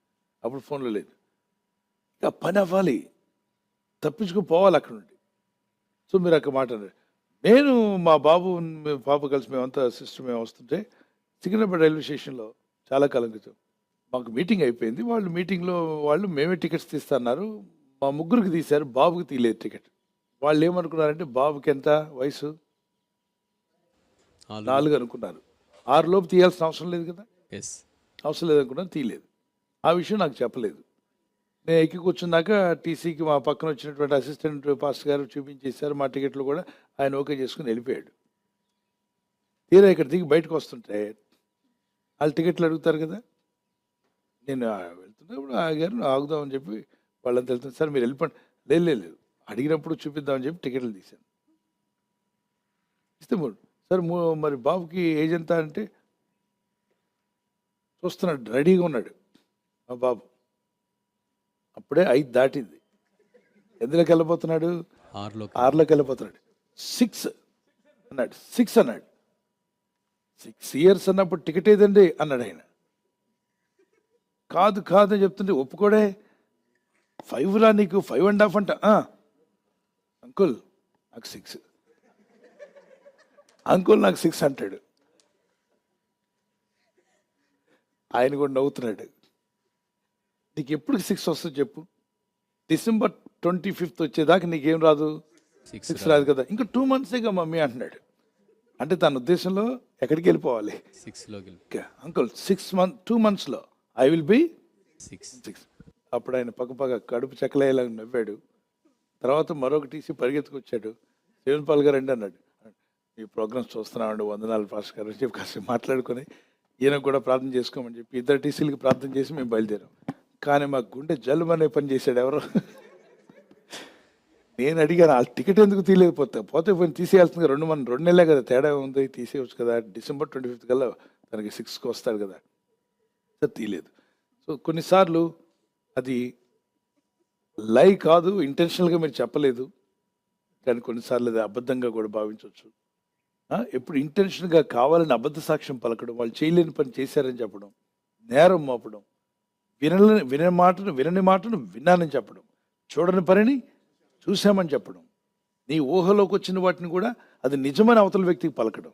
అప్పుడు ఫోన్లో లేదు. ఇక పని అవ్వాలి, తప్పించుకుపోవాలి అక్కడ నుండి. సో మీరు అక్కడ మాట అన్నారు. నేను మా బాబు పాప కలిసి మేమంతా సిస్టర్ మేము వస్తుంటే సికింద్రాబాద్ రైల్వే స్టేషన్లో చాలా కాలం క్రితం మాకు మీటింగ్ అయిపోయింది. వాళ్ళు మీటింగ్లో మేమే టికెట్స్ తీస్తున్నారు. మా ముగ్గురికి తీశారు, బాబుకి తీయలేదు టికెట్. వాళ్ళు ఏమనుకున్నారంటే బాబుకి ఎంత వయసు? 4 అనుకున్నారు. 6 లోపు తీయాల్సిన అవసరం లేదు కదా, ఎస్. అవసరం లేదనుకున్నాను, తీయలేదు. ఆ విషయం నాకు చెప్పలేదు. నేను ఎక్కి కూర్చున్నాక టీసీకి మా పక్కన వచ్చినటువంటి అసిస్టెంట్ పాస్టర్ గారు చూపించేశారు. మా టికెట్లు కూడా ఆయన ఓకే చేసుకుని వెళ్ళిపోయాడు. తీరా ఇక్కడ దిగి బయటకు వస్తుంటే వాళ్ళు టికెట్లు అడుగుతారు కదా, నేను వెళ్తున్నప్పుడు ఆగారు, ఆగుదామని చెప్పి వాళ్ళంతా వెళ్తున్నారు. సార్ మీరు వెళ్ళిపోండి. లేదు, అడిగినప్పుడు చూపిద్దామని చెప్పి టికెట్లు తీశాను. ఇస్తే సార్ మరి బాబుకి ఏజ్ ఎంత అంటే చూస్తున్నాడు, రెడీగా ఉన్నాడు మా బాబు. అప్పుడే 5 దాటింది. ఎందులోకి వెళ్ళిపోతున్నాడు? 6లోకి వెళ్ళిపోతున్నాడు. 6 అన్నాడు. 6 అన్నాడు. 6 years అన్నప్పుడు టికెట్ ఏదండి అన్నాడు ఆయన. కాదు అని చెప్తుంటే ఒప్పుకోడే. 5 రా నీకు, 5.5 అంట. అంకుల్ నాకు 6, అంకుల్ నాకు 6 అంటాడు. ఆయన కూడా నవ్వుతున్నాడు. నీకు ఎప్పుడు 6 వస్తుంది చెప్పు? December 25th వచ్చేదాకా నీకేం రాదు? 6 రాదు కదా. ఇంకా 2 monthsగా మమ్మీ అంటున్నాడు. అంటే తన ఉద్దేశంలో ఎక్కడికి వెళ్ళిపోవాలి? 6లోకి. అంకుల్ 2 monthsలో ఐ విల్ బి 6. అప్పుడు ఆయన పక్క కడుపు చెక్కలేలాగా నవ్వాడు. తర్వాత మరొక టీసీ పరిగెత్తుకొచ్చాడు. శివన్పాల్ గారు అండి అన్నాడు. ఈ ప్రోగ్రామ్స్ చూస్తున్నామండి, వందనాలు పాస్టర్ గారు అని చెప్పి కాస్త మాట్లాడుకొని ఈయనకు కూడా ప్రార్థన చేసుకోమని చెప్పి 2 టీసీలకి ప్రార్థన చేసి మేము బయలుదేరాం. కానీ మా గుండె జల్లుమనే పని చేశాడు ఎవరు. నేను అడిగాను, ఆ టికెట్ ఎందుకు తీయలేకపోతే పోతే పోయి తీసేయాల్సిందిగా 2 నెలలే కదా, తేడా ఉంది, తీసేయవచ్చు కదా. December 25th కల్లా తనకి 6కి వస్తాడు కదా. సార్ తీయలేదు. సో కొన్నిసార్లు అది లై కాదు, ఇంటెన్షనల్గా మీరు చెప్పలేదు, కానీ కొన్నిసార్లు అది అబద్ధంగా కూడా భావించవచ్చు. ఎప్పుడు ఇంటెన్షన్గా కావాలని అబద్ధ సాక్ష్యం పలకడం, వాళ్ళు చేయలేని పని చేశారని చెప్పడం, నేరం మోపడం, వినని మాటను విన్నానని చెప్పడం, చూడని పనిని చూశామని చెప్పడం, నీ ఊహలోకి వచ్చిన వాటిని కూడా అది నిజమైన అవతల వ్యక్తికి పలకడం,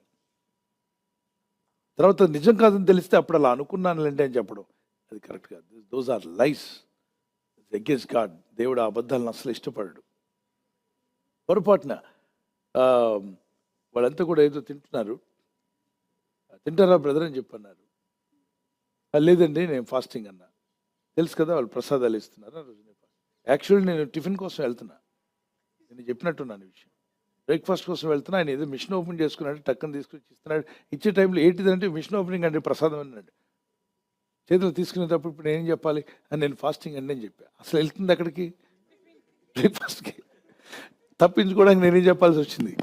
తర్వాత నిజం కాదని తెలిస్తే అప్పుడు అలా అనుకున్నానులేండి అని చెప్పడం, అది కరెక్ట్ కాదు. Those are lies against God. దేవుడు ఆ అబద్ధాలను అసలు ఇష్టపడడు. పొరపాటున వాళ్ళంతా కూడా ఏదో తింటారా బ్రదర్ అని చెప్పన్నారు. లేదండి నేను ఫాస్టింగ్ అన్నా. తెలుసు కదా వాళ్ళు ప్రసాదాలు ఇస్తున్నారు ఆ రోజు. యాక్చువల్లీ నేను టిఫిన్ కోసం వెళ్తున్నా, నేను చెప్పినట్టున్నాను ఈ విషయం. బ్రేక్ఫాస్ట్ కోసం వెళ్తున్నా, ఆయన ఏదో మిషన్ ఓపెన్ చేసుకున్నాడు, టక్కన తీసుకొచ్చి ఇస్తున్నాడు. ఇచ్చే టైంలో ఏంటిదంటే మిషన్ ఓపెనింగ్ అంటే ప్రసాదం అన్నాడు. చేతులు తీసుకునేటప్పుడు ఇప్పుడు నేనేం చెప్పాలి అని నేను ఫాస్టింగ్ అండి అని చెప్పాను. అసలు వెళ్తుంది అక్కడికి బ్రేక్ఫాస్ట్కి, తప్పించుకోవడానికి నేనేం చెప్పాల్సి వచ్చింది.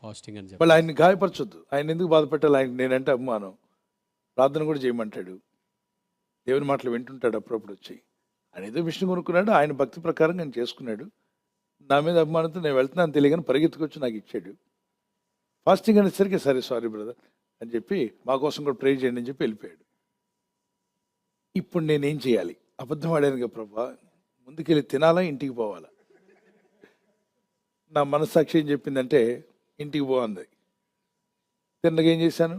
ఫాస్టింగ్ అని వాళ్ళు ఆయన్ని గాయపరచొద్దు, ఆయన ఎందుకు బాధ పెట్టాలి, ఆయన నేనంటే అభిమానం. ప్రార్థన కూడా చేయమంటాడు, దేవుని మాటలు వింటుంటాడు అప్పుడప్పుడు వచ్చి. ఆయన ఏదో మిషన్ కొనుక్కున్నాడు, ఆయన భక్తి ప్రకారం నేను చేసుకున్నాడు. నా మీద అభిమానంతో నేను వెళ్తున్నాను తెలియగానే పరిగెత్తుకొచ్చి నాకు ఇచ్చాడు. ఫాస్టింగ్ అనేసరికి సరే సారీ బ్రదర్ అని చెప్పి మా కోసం కూడా ప్రే చేయండి అని చెప్పి వెళ్ళిపోయాడు. ఇప్పుడు నేనేం చేయాలి? అబద్ధం ఆడాను కదా ప్రభా, ముందుకెళ్ళి తినాలా ఇంటికి పోవాలా? నా మనస్సాక్షి ఏం చెప్పిందంటే ఇంటికి పోంది. తిన్నగా ఏం చేశాను?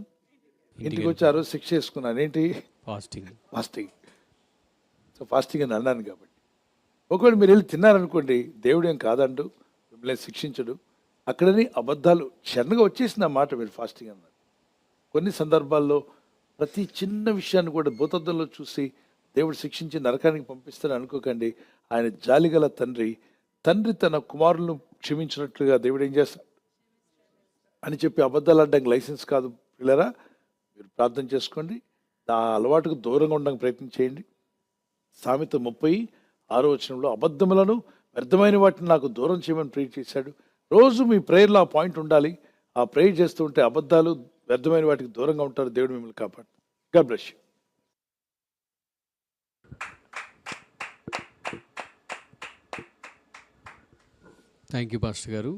ఇంటికి వచ్చి ఆ రోజు శిక్ష చేసుకున్నాను. ఏంటి? ఫాస్టింగ్. సో ఫాస్టింగ్ అని అన్నాను కాబట్టి. ఒకవేళ మీరు వెళ్ళి తిన్నారనుకోండి, దేవుడు ఏం కాదండు, మిమ్మల్ని శిక్షించడు. అక్కడని అబద్ధాలు క్షణంగా వచ్చేసింది ఆ మాట, మీరు ఫాస్టింగ్ అన్నారు. కొన్ని సందర్భాల్లో ప్రతి చిన్న విషయాన్ని కూడా భూతద్దంలో చూసి దేవుడు శిక్షించి నరకానికి పంపిస్తాడు అనుకోకండి. ఆయన జాలిగల తండ్రి తన కుమారులను క్షమించినట్లుగా దేవుడు ఏం చేస్తాడు అని చెప్పి అబద్ధాలు ఆడడానికి లైసెన్స్ కాదు పిల్లరా. మీరు ప్రార్థన చేసుకోండి, ఆ అలవాటుకు దూరంగా ఉండడానికి ప్రయత్నం చేయండి. సామెత 36 అబద్ధములను వ్యర్థమైన వాటిని నాకు దూరం చేయమని ప్రేర్ చేశాడు. రోజు మీ ప్రేయర్లో ఆ పాయింట్ ఉండాలి. ఆ ప్రేయర్ చేస్తూ ఉంటే అబద్ధాలు వ్యర్థమైన వాటికి దూరంగా ఉంటారు. దేవుడు మిమ్మల్ని కాపాడు. God bless you. Thank you pastor గారు.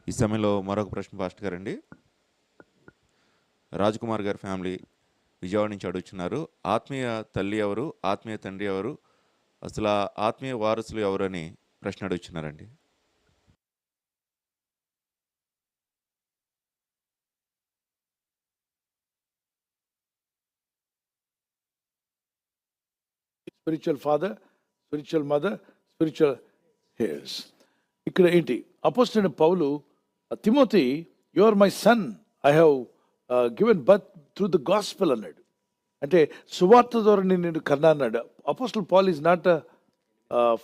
ఈ సమయంలో మరొక ప్రశ్న పాస్టర్ గారండి. రాజ్కుమార్ గారి ఫ్యామిలీ విజయవాడ నుంచి అడుగుతున్నారు. ఆత్మీయ తల్లి ఎవరు, ఆత్మీయ తండ్రి ఎవరు, అసలు ఆ ఆత్మీయ వారసులు ఎవరు అని ప్రశ్న అడుగుతున్నారండి. Spiritual father, spiritual mother, spiritual heirs. ఇక్కడ ఏంటి అపోస్తలుడైన Paul Timothy, you are my son, I have given birth through the gospel అన్నాడు. అంటే సువార్త ద్వారా నేను కన్నా అన్నాడు. Apostle Paul is not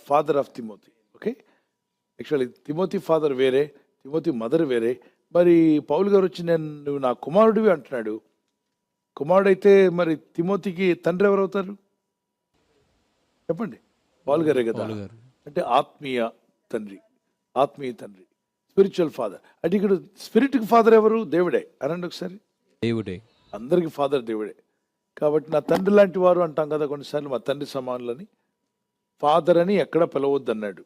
father of Timothy. Okay, actually Timothy father వేరే, తిమోతి మదర్ వేరే. మరి పౌలు గారు వచ్చి నువ్వు నా కుమారుడివి అంటున్నాడు. కుమారుడైతే మరి తిమోతికి తండ్రి ఎవరు అవుతారు చెప్పండి? పౌలు గారే కదా. పౌలు గారు. అంటే ఆత్మీయ తండ్రి, ఆత్మీయ తండ్రి, స్పిరిచువల్ ఫాదర్. అంటే ఇక్కడ స్పిరిట్కి ఫాదర్ ఎవరు? దేవుడే. అనండి ఒకసారి. దేవుడే. అందరికి ఫాదర్ దేవుడే. కాబట్టి నా తండ్రి లాంటి వారు అంటాం కదా కొన్నిసార్లు, మా తండ్రి సమానులని. ఫాదర్ అని ఎక్కడ పిలవద్దు అన్నాడు.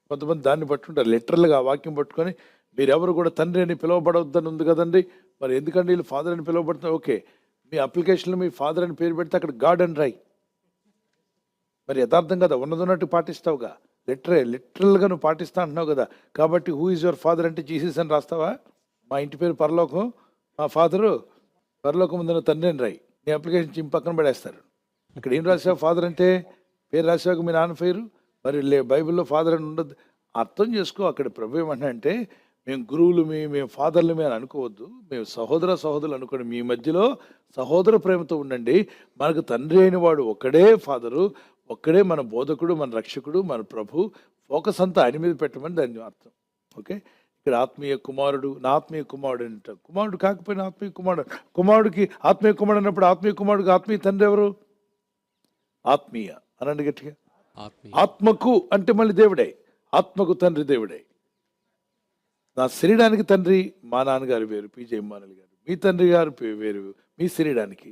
కొంతమంది దాన్ని పట్టుకుంటారు లిటరల్గా ఆ వాక్యం పట్టుకొని, మీరెవరు కూడా తండ్రి అని పిలువబడవద్దని ఉంది కదండి, మరి ఎందుకంటే వీళ్ళు ఫాదర్ అని పిలువబడుతున్నారు. ఓకే, మీ అప్లికేషన్లో మీ ఫాదర్ అని పేరు పెడితే అక్కడ గాడ్ అని రాయి. మరి యథార్థం కదా, ఉన్నదన్నట్టు పాటిస్తావుగా. లిటరల్గా నువ్వు పాటిస్తా అంటున్నావు కదా. కాబట్టి హూ ఈజ్ యువర్ ఫాదర్ అంటే జీసస్ అని రాస్తావా? మా ఇంటి పేరు పరలోకం, మా ఫాదరు పరలోకం ముందున్న తండ్రి అని రాయి. నీ అప్లికేషన్ చింపి పక్కన పడేస్తారు. ఇక్కడ ఏం రాసావు? ఫాదర్ అంటే పేరు రాసావు, మీ నాన్న పేరు. మరి బైబిల్లో ఫాదర్ అని ఉండదు. అర్థం చేసుకో. అక్కడ ప్రభు ఏమంటే, మేము గురువులు మేము ఫాదర్లు అని అనుకోవద్దు, మేము సహోదరులు అనుకోండి. మీ మధ్యలో సహోదర ప్రేమతో ఉండండి. మనకు తండ్రి అయిన వాడు ఒక్కడే ఫాదరు, ఒక్కడే మన బోధకుడు, మన రక్షకుడు, మన ప్రభు. ఫోకస్ అంతా ఆయన మీద పెట్టమని దాని అర్థం. ఓకే, ఇక్కడ ఆత్మీయ కుమారుడు, నా ఆత్మీయ కుమారుడు అంటాం. కుమారుడు కాకపోయినా ఆత్మీయ కుమారుడు. కుమారుడికి ఆత్మీయ కుమారుడు అన్నప్పుడు ఆత్మీయ కుమారుడికి ఆత్మీయ తండ్రి ఎవరు? ఆత్మీయ అనండి గట్టిగా. ఆత్మీయ. ఆత్మకు అంటే మళ్ళీ దేవుడే, ఆత్మకు తండ్రి దేవుడే. నా శరీరానికి తండ్రి మా నాన్నగారు వేరు, పీజే ఇమ్మానుయేల్ గారు. మీ తండ్రి గారు వేరు మీ శరీరానికి.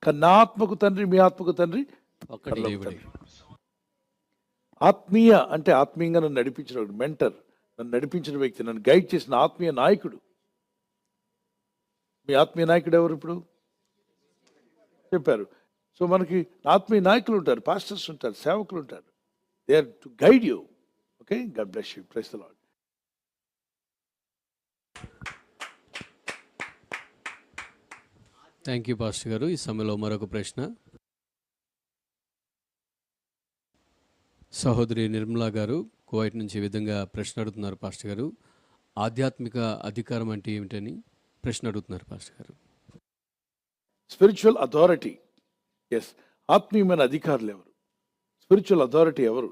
కానీ నా ఆత్మకు తండ్రి, మీ ఆత్మకు తండ్రి ఒక్కడే దేవుడే. ఆత్మీయ అంటే ఆత్మీయంగా నన్ను నడిపించిన మెంటర్, నన్ను నడిపించిన వ్యక్తి, నన్ను గైడ్ చేసిన ఆత్మీయ నాయకుడు. మీ ఆత్మీయ నాయకుడు ఎవరు? ఇప్పుడు చెప్పారు. సో మనకి ఆత్మీయ నాయకులు ఉంటారు, పాస్టర్స్ ఉంటారు, సేవకులు ఉంటారు. They are to guide you. Okay, God bless you. Praise the Lord. Thank you pastor గారు. ఈ సమయంలో మరొక ప్రశ్న. సహోదరి నిర్మలా గారు కువైట్ నుంచి ఈ విధంగా ప్రశ్న అడుగుతున్నారు పాస్టర్ గారు. ఆధ్యాత్మిక అధికారం అంటే ఏమిటని ప్రశ్న అడుగుతున్నారు పాస్టర్ గారు. Spiritual authority. ఎస్, ఆత్మీయమైన అధికారులు ఎవరు? స్పిరిచువల్ అథారిటీ ఎవరు?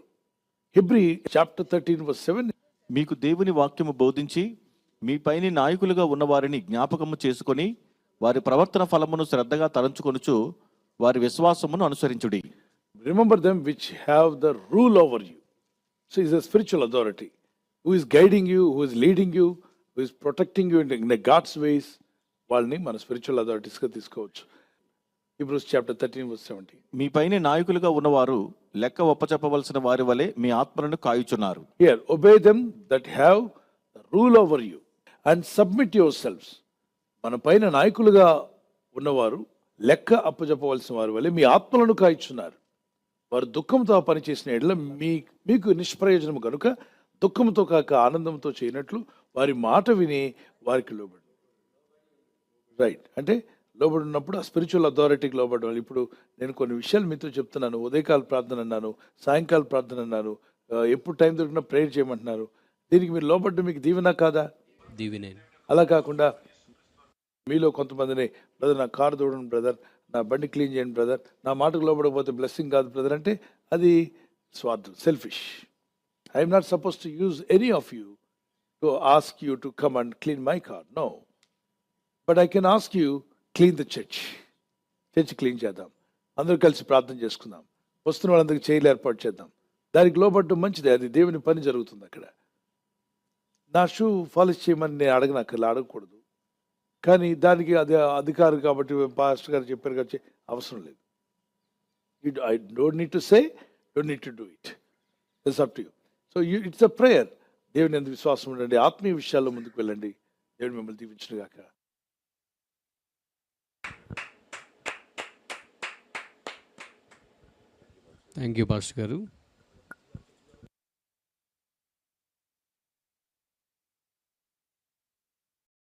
Hebrew chapter 13:7. మీకు దేవుని వాక్యము బోధించి మీ పైన నాయకులుగా ఉన్నవారిని జ్ఞాపకము చేసుకొని వారి ప్రవర్తన ఫలమును శ్రద్ధగా తలంచుకొనుచు వారి విశ్వాసమును అనుసరించుడి. Remember them which have the rule over you. So is a spiritual authority who is guiding you, who is leading you, who is protecting you in the God's ways. వాళ్ళని మన స్పిరిచువల్ అథారిటీస్గా తీసుకోవచ్చు. Hebrews chapter 13:17. మీ పైన నాయకులుగా ఉన్నవారు లెక్క ఒప్పచెప్పవలసిన వారి వలె మీ ఆత్మలను కాయుచున్నారు. Here, obey them that have the rule over you and submit yourselves. మన పైన నాయకులుగా ఉన్నవారు లెక్క అప్పచెప్పవలసిన వారి వలె మీ ఆత్మలను కాయుచున్నారు. వారు దుఃఖంతో ఆ పని చేసిన ఎడల మీకు నిష్ప్రయోజనం కనుక దుఃఖంతో కాక ఆనందంతో చేయనట్లు వారి మాట విని వారికి లోబడి. రైట్, అంటే లోబడి ఉన్నప్పుడు ఆ స్పిరిచువల్ అథారిటీకి లోబడి. ఇప్పుడు నేను కొన్ని విషయాలు మీతో చెప్తున్నాను. ఉదయకాల ప్రార్థన అన్నాను, సాయంకాల ప్రార్థన అన్నాను, ఎప్పుడు టైం దొరికినా ప్రేయర్ చేయమంటున్నారు. దీనికి మీరు లోబడ్డ మీకు దీవెనా కాదా? దీవెనే. అలా కాకుండా మీలో కొంతమందిని, బ్రదర్ నా కారు తోడండి బ్రదర్, నా బండి క్లీన్ చేయండి బ్రదర్, నా మాటకు లోబడకపోతే బ్లెస్సింగ్ కాదు బ్రదర్ అంటే అది స్వార్థం, selfish. I'm not suppose to use any of you to ask you to come and clean my car. No, but I can ask you clean the church. Church clean చేద్దాం, అందరూ కలిసి ప్రార్థన చేసుకుందాం, వస్తున్న వాళ్ళందరికీ చేయలు ఏర్పాటు చేద్దాం. దానికి లోబడ్డం మంచిదే, అది దేవుని పని జరుగుతుంది అక్కడ. నా షూ పాలిష్ చేయమని నేను అడగకూడదు. కానీ దానికి అది అధికారం కాబట్టి పాస్టర్ గారు చెప్పారు కాబట్టి అవసరం లేదు. I don't need to say, don't need to do it. It's up to you. So it's a prayer. దేవుని ఎందుకు విశ్వాసం ఉండండి, ఆత్మీయ విషయాల్లో ముందుకు వెళ్ళండి. దేవుడు మిమ్మల్ని దీవించును గాక. థ్యాంక్ యూ పాస్టర్ గారు.